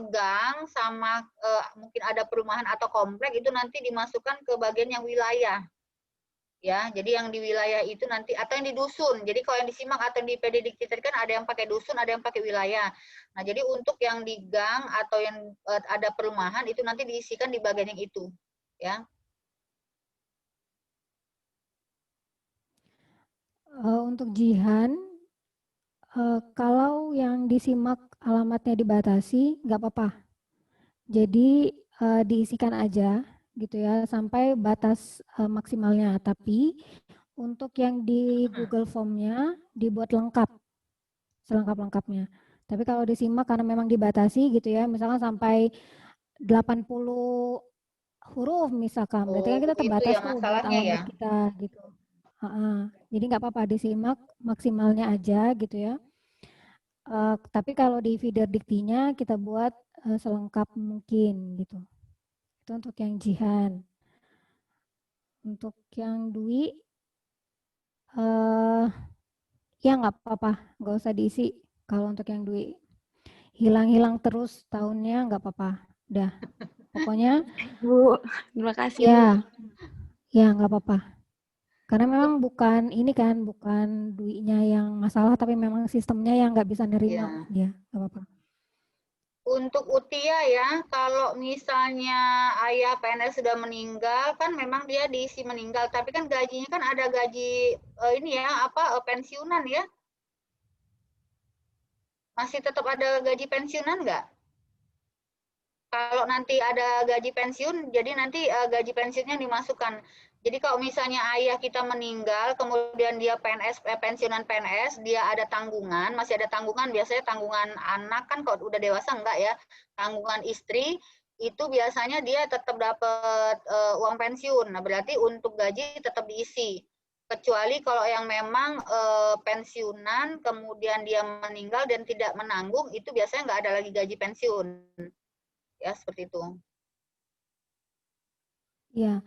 Speaker 1: gang sama mungkin ada perumahan atau komplek itu nanti dimasukkan ke bagian yang wilayah. Ya, jadi yang di wilayah itu nanti atau yang di dusun. Jadi kalau yang di Simak atau di PD Dikti kan ada yang pakai dusun, ada yang pakai wilayah. Nah, jadi untuk yang di gang atau yang ada perumahan itu nanti diisikan di bagian yang itu, ya.
Speaker 3: Untuk Jihan, kalau yang disimak alamatnya dibatasi, nggak apa-apa. Jadi diisikan aja gitu ya sampai batas maksimalnya. Tapi untuk yang di Google Form-nya dibuat lengkap, selengkap-lengkapnya. Tapi kalau disimak karena memang dibatasi gitu ya, misalkan sampai 80 huruf misalkan, berarti kan kita terbatas
Speaker 1: ya
Speaker 3: tuh buat
Speaker 1: masalahnya ya.
Speaker 3: alamat kita gitu. Jadi nggak apa-apa disimak maksimalnya aja gitu ya. Tapi kalau di feeder diktinya kita buat selengkap mungkin gitu. Itu untuk yang Jihan. Untuk yang Dwi, ya nggak apa-apa, nggak usah diisi. Kalau untuk yang Dwi, hilang-hilang terus tahunnya nggak apa-apa. Udah, pokoknya.
Speaker 4: Bu, terima kasih Bu.
Speaker 3: Ya nggak apa-apa. Karena memang bukan ini kan, bukan Dwi-nya yang masalah, tapi memang sistemnya yang nggak bisa nerima dia, nggak apa-apa.
Speaker 1: Untuk Utia ya, kalau misalnya ayah PNS sudah meninggal, kan memang dia diisi meninggal, tapi kan gajinya kan ada gaji ini ya, pensiunan ya. Masih tetap ada gaji pensiunan nggak? Kalau nanti ada gaji pensiun, jadi nanti gaji pensiunnya dimasukkan. Jadi kalau misalnya ayah kita meninggal, kemudian dia PNS, pensiunan PNS, dia ada tanggungan, masih ada tanggungan, biasanya tanggungan anak kan kalau udah dewasa enggak ya, tanggungan istri, itu biasanya dia tetap dapat uang pensiun. Nah, berarti untuk gaji tetap diisi. Kecuali kalau yang memang pensiunan, kemudian dia meninggal dan tidak menanggung, itu biasanya nggak ada lagi gaji pensiun. Ya, seperti itu.
Speaker 3: Ya,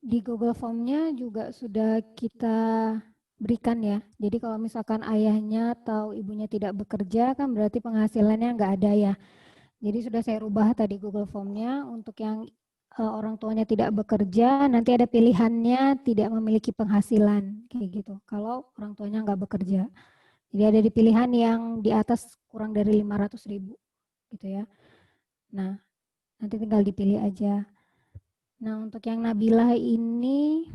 Speaker 3: di Google Form-nya juga sudah kita berikan ya. Jadi kalau misalkan ayahnya atau ibunya tidak bekerja, kan berarti penghasilannya nggak ada ya. Jadi sudah saya rubah tadi Google Form-nya untuk yang orang tuanya tidak bekerja, nanti ada pilihannya tidak memiliki penghasilan, kayak gitu. Kalau orang tuanya nggak bekerja. Jadi ada di pilihan yang di atas kurang dari 500.000 gitu ya. Nah, nanti tinggal dipilih aja. Nah, untuk yang Nabila ini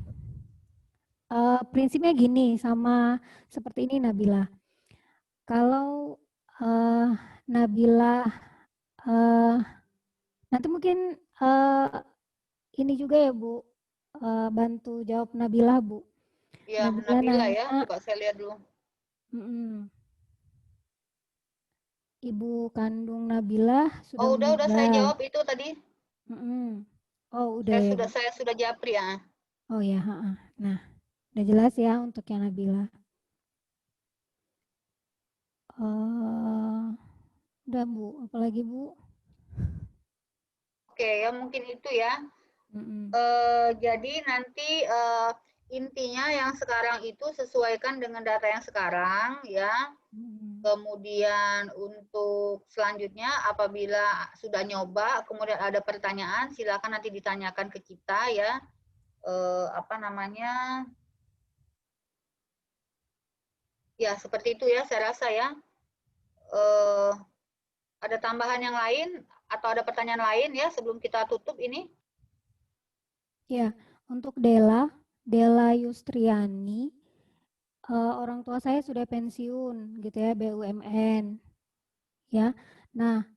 Speaker 3: prinsipnya gini, sama seperti ini Nabila. Kalau Nabila nanti mungkin ini juga ya Bu, bantu jawab Nabila Bu.
Speaker 1: Iya, Nabila ya, coba saya lihat dulu.
Speaker 3: Ibu kandung Nabila sudah
Speaker 1: udah saya jawab itu tadi.
Speaker 3: Oh, udah ya.
Speaker 1: Saya sudah japri ya.
Speaker 3: Oh ya, nah, udah jelas ya untuk yang Nabila. Udah Bu, apalagi Bu?
Speaker 1: Oke, ya mungkin itu ya. Jadi nanti intinya yang sekarang itu sesuaikan dengan data yang sekarang ya. Kemudian untuk selanjutnya apabila sudah nyoba, kemudian ada pertanyaan, silakan nanti ditanyakan ke kita ya. Ya seperti itu ya, saya rasa ya. Ada tambahan yang lain atau ada pertanyaan lain ya sebelum kita tutup ini?
Speaker 3: Ya, untuk Dela Yustriani, orang tua saya sudah pensiun gitu ya, BUMN. Ya, nah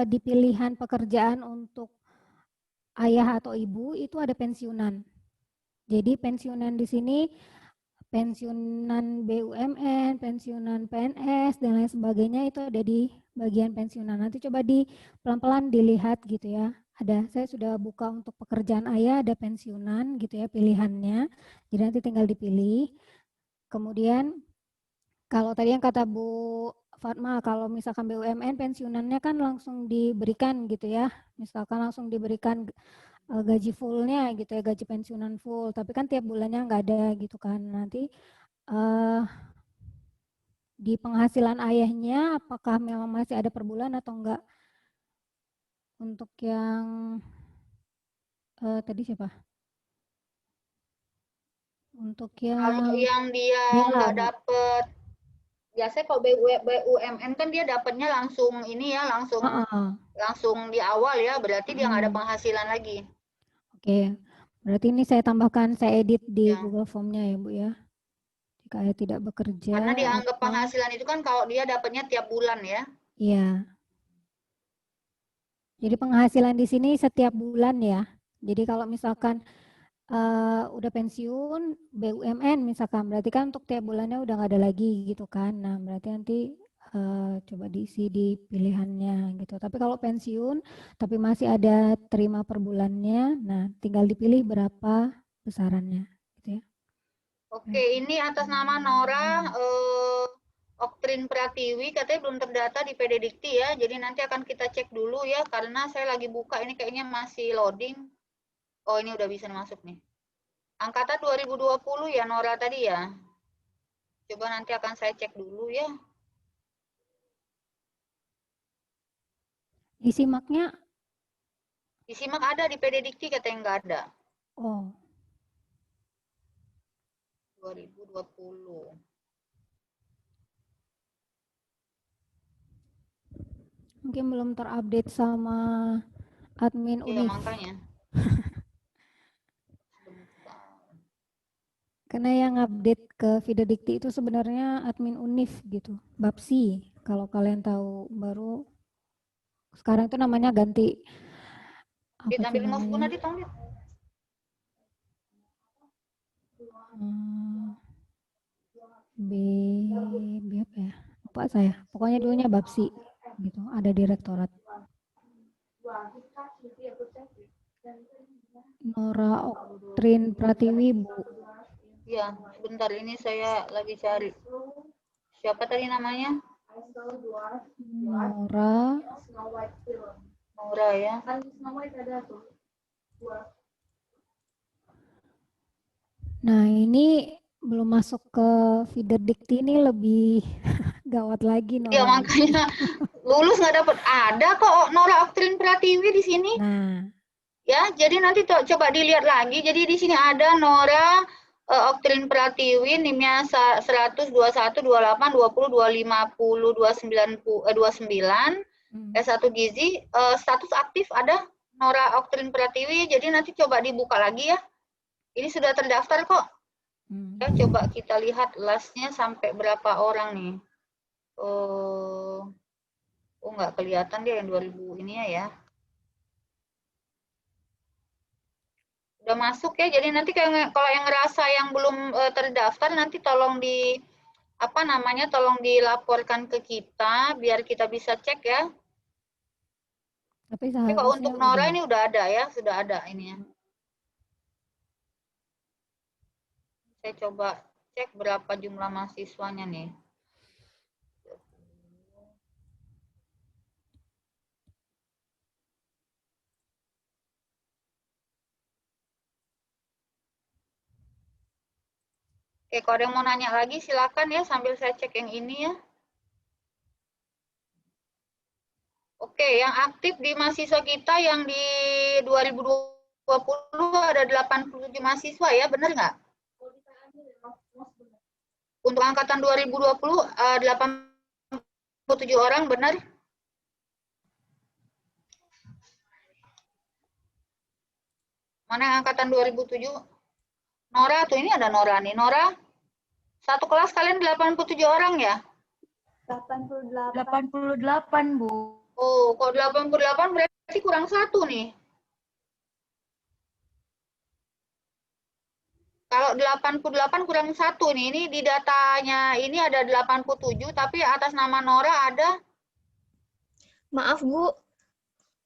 Speaker 3: di pilihan pekerjaan untuk ayah atau ibu itu ada pensiunan. Jadi pensiunan di sini pensiunan BUMN, pensiunan PNS dan lain sebagainya itu ada di bagian pensiunan. Nanti coba pelan-pelan dilihat gitu ya. Saya sudah buka untuk pekerjaan ayah ada pensiunan gitu ya pilihannya. Jadi nanti tinggal dipilih. Kemudian kalau tadi yang kata Bu Fatma, kalau misalkan BUMN pensiunannya kan langsung diberikan gitu ya, misalkan langsung diberikan gaji fullnya gitu ya, gaji pensiunan full, tapi kan tiap bulannya nggak ada gitu kan. Nanti di penghasilan ayahnya apakah memang masih ada per bulan atau enggak? Untuk yang tadi siapa? Untuk
Speaker 1: Kalau
Speaker 3: yang
Speaker 1: yang dia nggak dapet, biasanya kalau BUMN kan dia dapatnya langsung ini ya, langsung di awal ya, berarti dia nggak ada penghasilan lagi.
Speaker 3: Oke, berarti ini saya tambahkan, saya edit di
Speaker 1: Ya.
Speaker 3: Google Form-nya ya Bu ya. Jika ayah tidak bekerja.
Speaker 1: Karena dianggap penghasilan itu kan kalau dia dapatnya tiap bulan ya.
Speaker 3: Iya. Jadi penghasilan di sini setiap bulan ya. Jadi kalau misalkan udah pensiun BUMN misalkan, berarti kan untuk tiap bulannya udah nggak ada lagi gitu kan. Nah berarti nanti coba diisi di pilihannya gitu. Tapi kalau pensiun tapi masih ada terima per bulannya, nah tinggal dipilih berapa besarannya gitu ya.
Speaker 1: Oke, ini atas nama Nora Oktrin Pratiwi, katanya belum terdata di PD Dikti ya. Jadi nanti akan kita cek dulu ya, karena saya lagi buka ini kayaknya masih loading. Oh, ini udah bisa masuk nih. Angkatan 2020 ya Nora tadi ya. Coba nanti akan saya cek dulu ya.
Speaker 3: Disimaknya?
Speaker 1: Disimak ada di PD Dikti, katanya nggak ada.
Speaker 3: Oh.
Speaker 1: 2020.
Speaker 3: Mungkin belum terupdate sama admin
Speaker 1: Iya,
Speaker 3: Unif.
Speaker 1: makanya.
Speaker 3: Karena yang update ke Vidadikti itu sebenarnya admin Unif gitu, Bapsi. Kalau kalian tahu, baru sekarang itu namanya ganti. Apa sih namanya? B apa ya? Lupa saya. Pokoknya dulunya Bapsi gitu, ada direktorat. Nora Oktrin Pratiwi, Bu.
Speaker 1: Iya, sebentar ini saya lagi cari. Siapa tadi namanya? Nora ya.
Speaker 3: Nah, ini belum masuk ke feeder dikti, ini lebih gawat lagi Nora.
Speaker 1: Iya, makanya lulus nggak dapat. Ada kok Nora Oktrin Pratiwi di sini.
Speaker 3: Nah.
Speaker 1: Ya, jadi nanti coba dilihat lagi. Jadi di sini ada Nora Oktrin Pratiwi, NIM-nya 100, 21, 28, 20, 250, 29, S1 Gizi, status aktif ada Nora Oktrin Pratiwi. Jadi nanti coba dibuka lagi ya. Ini sudah terdaftar kok. Ya, coba kita lihat lastnya sampai berapa orang nih. Oh, nggak kelihatan dia yang 2000 ini ya. Udah masuk ya, jadi nanti kalau yang ngerasa yang belum terdaftar nanti tolong tolong dilaporkan ke kita biar kita bisa cek ya. Tapi kalau untuk Nora ini udah ada ya, sudah ada ini ya. Saya coba cek berapa jumlah mahasiswanya nih. Oke, kalau ada yang mau nanya lagi silakan ya sambil saya cek yang ini ya. Oke, yang aktif di mahasiswa kita yang di 2020 ada 87 mahasiswa ya, benar nggak? Untuk angkatan 2020 87 orang, benar? Mana yang angkatan 2007? Nora tuh, ini ada Nora nih. Nora, satu kelas kalian 87 orang ya?
Speaker 5: 88, Bu.
Speaker 1: Oh, kok 88 berarti kurang satu nih. Kalau 88 kurang satu nih. Ini di datanya ini ada 87, tapi atas nama Nora ada.
Speaker 4: Maaf, Bu.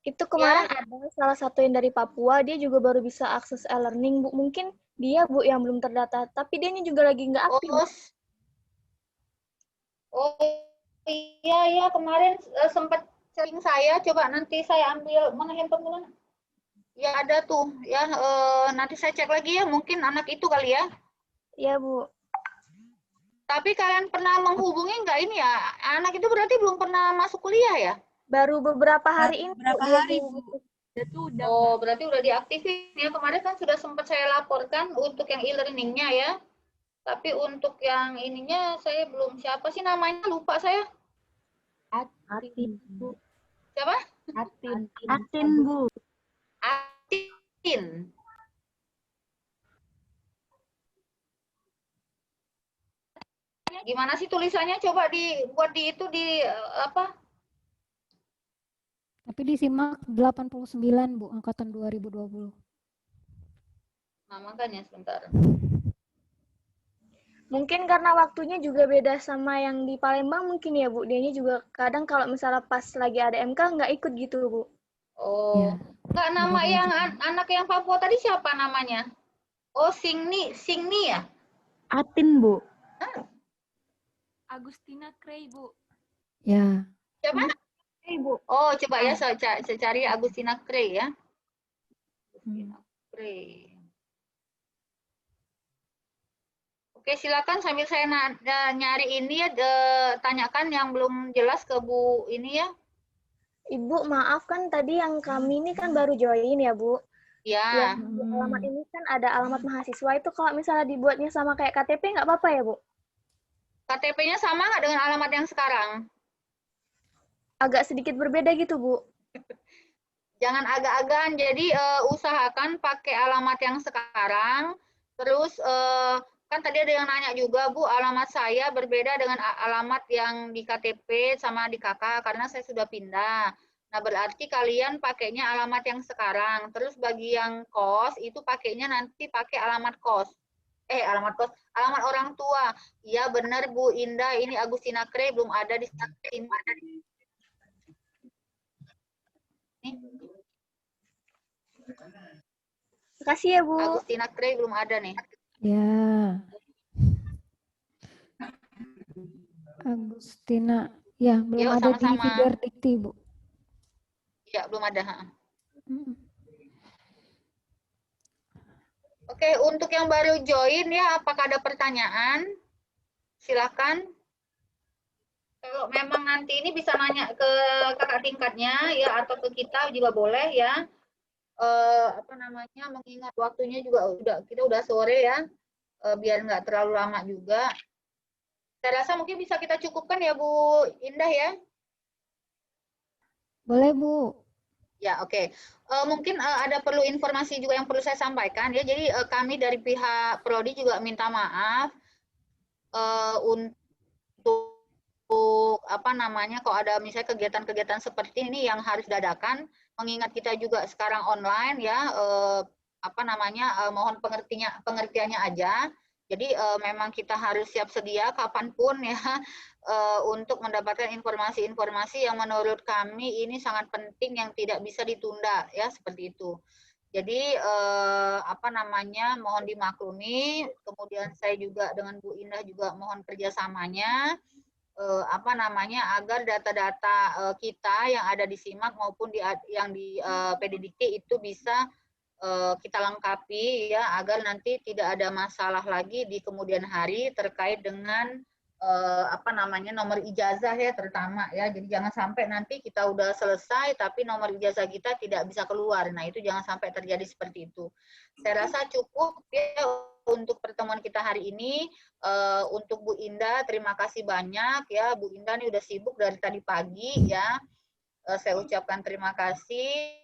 Speaker 4: Itu kemarin ada salah satu yang dari Papua, dia juga baru bisa akses e-learning, Bu. Mungkin dia, Bu, yang belum terdata. Tapi dia juga lagi nggak aktif.
Speaker 1: iya kemarin sempat sharing saya, coba nanti saya ambil mana handphone dulu. Ya ada tuh ya, nanti saya cek lagi ya, mungkin anak itu kali ya.
Speaker 4: Iya, Bu.
Speaker 1: Tapi kalian pernah menghubungi nggak ini ya? Anak itu berarti belum pernah masuk kuliah ya?
Speaker 4: Baru beberapa hari ini.
Speaker 5: Berapa
Speaker 4: Bu, dia
Speaker 5: hari,
Speaker 4: Bu.
Speaker 5: Bu? Itu udah.
Speaker 1: Oh, berarti udah diaktifin ya. Kemarin kan sudah sempat saya laporkan untuk yang e-learning-nya ya. Tapi untuk yang ininya saya belum, siapa sih namanya? Lupa saya.
Speaker 6: Atin, Bu.
Speaker 1: Siapa?
Speaker 6: Atin, Bu.
Speaker 1: Atin. Gimana sih tulisannya? Coba dibuat di itu di apa?
Speaker 3: Tapi disimak 89, Bu, angkatan 2020.
Speaker 1: Nah, makanya sebentar.
Speaker 4: Mungkin karena waktunya juga beda sama yang di Palembang mungkin ya, Bu. Dianya juga kadang kalau misalnya pas lagi ada MK nggak ikut gitu, Bu.
Speaker 1: Oh,
Speaker 3: Ya.
Speaker 1: enggak, nama yang anak yang Papua tadi siapa namanya? Oh, Singni ya?
Speaker 6: Atin, Bu.
Speaker 5: Agustina Krey, Bu.
Speaker 3: Ya.
Speaker 1: Siapa?
Speaker 4: Bu.
Speaker 1: Oh, coba ya saya cari Agustina Krey ya. Agustina Krey. Oke, silakan sambil saya nyari ini ya, tanyakan yang belum jelas ke Bu ini ya.
Speaker 4: Ibu, maaf kan tadi yang kami ini kan baru join ya, Bu.
Speaker 1: Ya.
Speaker 4: Yang di alamat ini kan ada alamat mahasiswa itu kalau misalnya dibuatnya sama kayak KTP nggak apa-apa ya, Bu?
Speaker 1: KTP-nya sama nggak dengan alamat yang sekarang?
Speaker 4: Agak sedikit berbeda gitu, Bu.
Speaker 1: Jangan agak-agakan, jadi usahakan pakai alamat yang sekarang. Terus kan tadi ada yang nanya juga, Bu, alamat saya berbeda dengan alamat yang di KTP sama di KK karena saya sudah pindah. Nah, berarti kalian pakainya alamat yang sekarang. Terus bagi yang kos itu pakainya nanti pakai alamat kos. Alamat kos, alamat orang tua. Iya benar Bu Indah, ini Agustina Krey belum ada di sini.
Speaker 4: Makasih ya, Bu.
Speaker 1: Agustina Krey belum ada nih.
Speaker 3: Ya. Agustina. Ya, belum
Speaker 1: Yuk,
Speaker 3: ada di
Speaker 1: sama-sama.
Speaker 3: feeder dikti, Bu.
Speaker 1: Ya, belum ada. Oke, untuk yang baru join ya, apakah ada pertanyaan? Silakan. Kalau memang nanti ini bisa nanya ke kakak tingkatnya ya, atau ke kita juga boleh ya. Mengingat waktunya juga kita udah sore ya, biar nggak terlalu lama juga. Saya rasa mungkin bisa kita cukupkan ya Bu Indah ya.
Speaker 3: Boleh, Bu.
Speaker 1: Ya, oke. Mungkin ada perlu informasi juga yang perlu saya sampaikan ya. Jadi kami dari pihak Prodi juga minta maaf untuk kalau ada misalnya kegiatan-kegiatan seperti ini yang harus dadakan, mengingat kita juga sekarang online ya, mohon pengertiannya aja. Jadi memang kita harus siap sedia kapanpun ya untuk mendapatkan informasi-informasi yang menurut kami ini sangat penting yang tidak bisa ditunda ya, seperti itu. Jadi mohon dimaklumi. Kemudian saya juga dengan Bu Indah juga mohon kerjasamanya agar data-data kita yang ada di SIMAK maupun yang di PDDikti itu bisa kita lengkapi ya, agar nanti tidak ada masalah lagi di kemudian hari terkait dengan nomor ijazah ya, terutama ya. Jadi jangan sampai nanti kita udah selesai tapi nomor ijazah kita tidak bisa keluar. Nah, itu jangan sampai terjadi seperti itu. Saya rasa cukup ya untuk pertemuan kita hari ini. Untuk Bu Indah, terima kasih banyak ya. Bu Indah ini udah sibuk dari tadi pagi ya. Saya ucapkan terima kasih.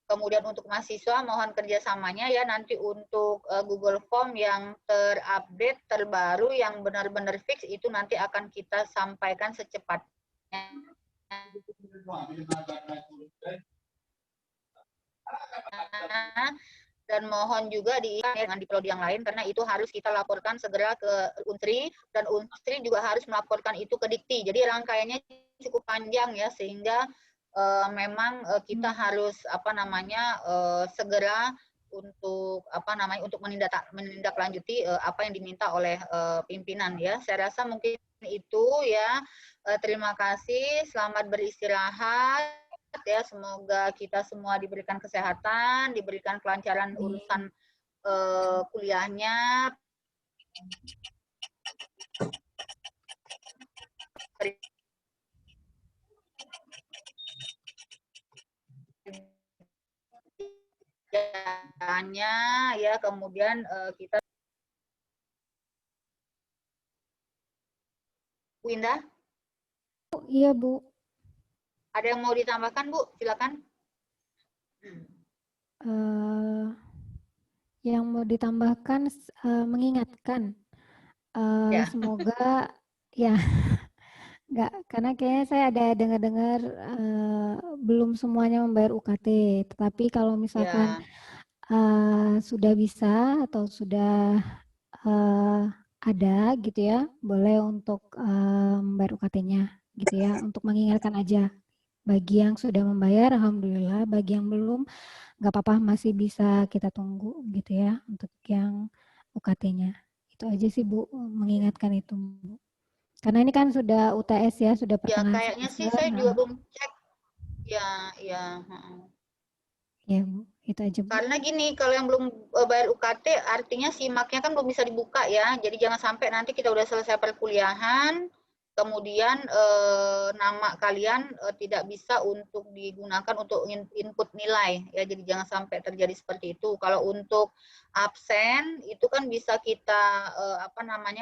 Speaker 1: Kemudian untuk mahasiswa mohon kerjasamanya ya, nanti untuk Google Form yang terupdate, terbaru, yang benar-benar fix itu nanti akan kita sampaikan secepatnya. Dan mohon juga dengan di prodi yang lain, karena itu harus kita laporkan segera ke Unsri, dan Unsri juga harus melaporkan itu ke Dikti. Jadi rangkaiannya cukup panjang ya, sehingga memang kita harus segera untuk untuk menindaklanjuti apa yang diminta oleh pimpinan ya. Saya rasa mungkin itu ya. Terima kasih, selamat beristirahat ya. Semoga kita semua diberikan kesehatan, diberikan kelancaran urusan kuliahnya. Ya, kemudian kita Bu Indah,
Speaker 3: Iya, Bu.
Speaker 1: ada yang mau ditambahkan, Bu? Silakan.
Speaker 3: Yang mau ditambahkan mengingatkan
Speaker 1: Ya.
Speaker 3: semoga ya enggak, karena kayaknya saya ada dengar-dengar belum semuanya membayar UKT, tetapi kalau misalkan sudah bisa atau sudah ada gitu ya, boleh untuk membayar UKT-nya gitu ya, untuk mengingatkan aja. Bagi yang sudah membayar, alhamdulillah. Bagi yang belum, nggak apa-apa, masih bisa kita tunggu gitu ya untuk yang UKT-nya. Itu aja sih Bu, mengingatkan itu Bu. Karena ini kan sudah UTS ya, sudah
Speaker 1: Ya,
Speaker 3: pertengahan
Speaker 1: kayaknya sih
Speaker 3: semester.
Speaker 1: saya juga belum cek. Ya, ya.
Speaker 3: Ya Bu, itu aja Bu.
Speaker 1: Karena gini, kalau yang belum bayar UKT, artinya SIMAK-nya kan belum bisa dibuka ya. Jadi jangan sampai nanti kita udah selesai perkuliahan, kemudian nama kalian tidak bisa untuk digunakan untuk input nilai ya. Jadi jangan sampai terjadi seperti itu. Kalau untuk absen itu kan bisa kita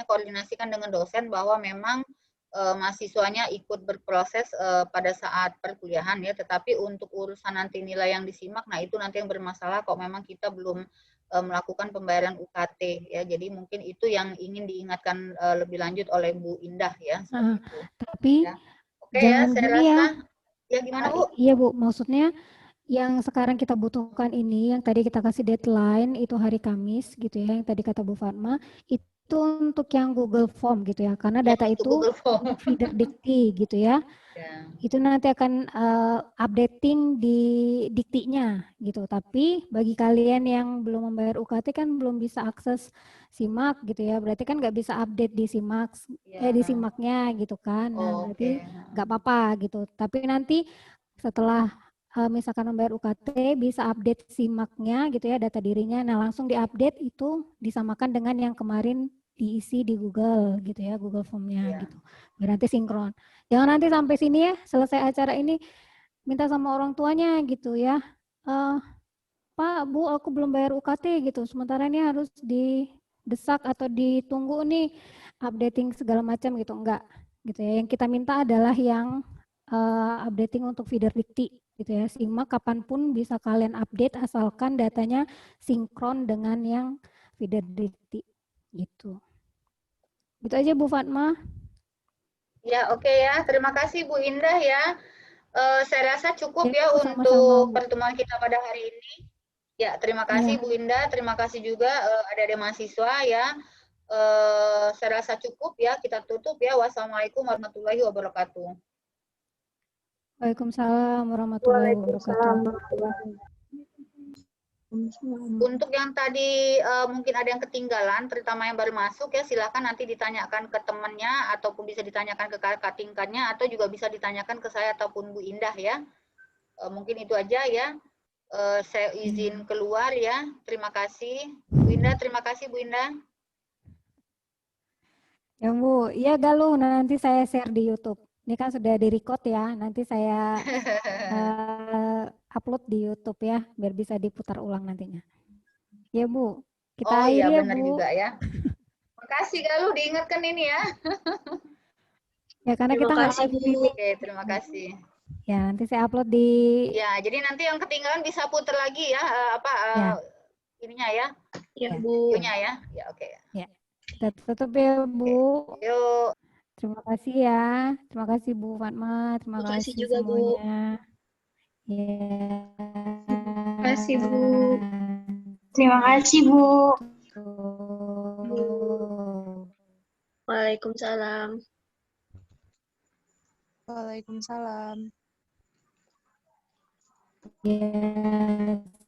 Speaker 1: koordinasikan dengan dosen bahwa memang mahasiswanya ikut berproses pada saat perkuliahan ya, tetapi untuk urusan nanti nilai yang disimak, nah itu nanti yang bermasalah kok memang kita belum melakukan pembayaran UKT ya. Jadi mungkin itu yang ingin diingatkan lebih lanjut oleh Bu Indah ya. Itu.
Speaker 3: Tapi
Speaker 1: ya. Oke
Speaker 3: jangan
Speaker 1: ya, saya
Speaker 3: gini
Speaker 1: rasa
Speaker 3: ya
Speaker 1: gimana Bu?
Speaker 3: Iya Bu, maksudnya yang sekarang kita butuhkan ini, yang tadi kita kasih deadline itu hari Kamis gitu ya, yang tadi kata Bu Fatma, itu untuk yang Google Form gitu ya, karena data itu
Speaker 1: Google Form.
Speaker 3: feeder dikti gitu ya. Itu nanti akan updating di diktinya gitu. Tapi bagi kalian yang belum membayar UKT kan belum bisa akses SIMAK gitu ya. Berarti kan nggak bisa update di SIMAK, di SIMAK-nya gitu kan. Nah, berarti nggak apa-apa gitu. Tapi nanti setelah misalkan membayar UKT bisa update SIMAK-nya gitu ya, data dirinya. Nah, langsung diupdate itu disamakan dengan yang kemarin diisi di Google gitu ya, Google Form-nya gitu. Biar nanti sinkron. Jangan nanti sampai sini ya, selesai acara ini minta sama orang tuanya gitu ya. Pak, Bu, aku belum bayar UKT gitu. Sementara ini harus didesak atau ditunggu nih updating segala macam gitu. Enggak gitu ya. Yang kita minta adalah yang updating untuk feeder dikti gitu ya. SIMAK kapanpun bisa kalian update asalkan datanya sinkron dengan yang feeder dikti gitu. Gitu aja Bu Fatma.
Speaker 1: Ya, oke ya. Terima kasih Bu Indah ya. Saya rasa cukup ya untuk pertemuan kita pada hari ini. Ya, terima kasih Bu Indah. Terima kasih juga adik-adik mahasiswa ya. Saya rasa cukup ya. Kita tutup ya. Wassalamualaikum warahmatullahi wabarakatuh.
Speaker 3: Waalaikumsalam warahmatullahi wabarakatuh.
Speaker 1: Untuk yang tadi mungkin ada yang ketinggalan, terutama yang baru masuk ya, silakan nanti ditanyakan ke temannya ataupun bisa ditanyakan ke kakak tingkatnya atau juga bisa ditanyakan ke saya ataupun Bu Indah ya. Mungkin itu aja ya. Saya izin keluar ya. Terima kasih Bu Indah. Terima kasih Bu Indah.
Speaker 3: Ya Bu, iya Galuh, nanti saya share di YouTube. Ini kan sudah di-record ya, nanti saya upload di YouTube ya, biar bisa diputar ulang nantinya. Ya Bu, kita akhiri ya
Speaker 1: benar
Speaker 3: Bu.
Speaker 1: juga ya. Makasih Galuh diingatkan ini ya.
Speaker 3: Ya karena kita nggak live streaming.
Speaker 1: Oke, terima kasih.
Speaker 3: Ya nanti saya upload di.
Speaker 1: Ya, jadi nanti yang ketinggalan bisa putar lagi ya, ininya ya.
Speaker 4: Ya Bu.
Speaker 1: Videonya ya. Ya oke.
Speaker 3: Ya, kita tutup ya Bu.
Speaker 1: Yuk.
Speaker 3: Terima kasih ya. Terima kasih Bu Fatma. Terima kasih
Speaker 4: juga
Speaker 3: semuanya. Ya.
Speaker 4: Terima kasih Bu.
Speaker 6: Terima kasih Bu.
Speaker 4: Waalaikumsalam.
Speaker 7: Waalaikumsalam.
Speaker 3: Yes.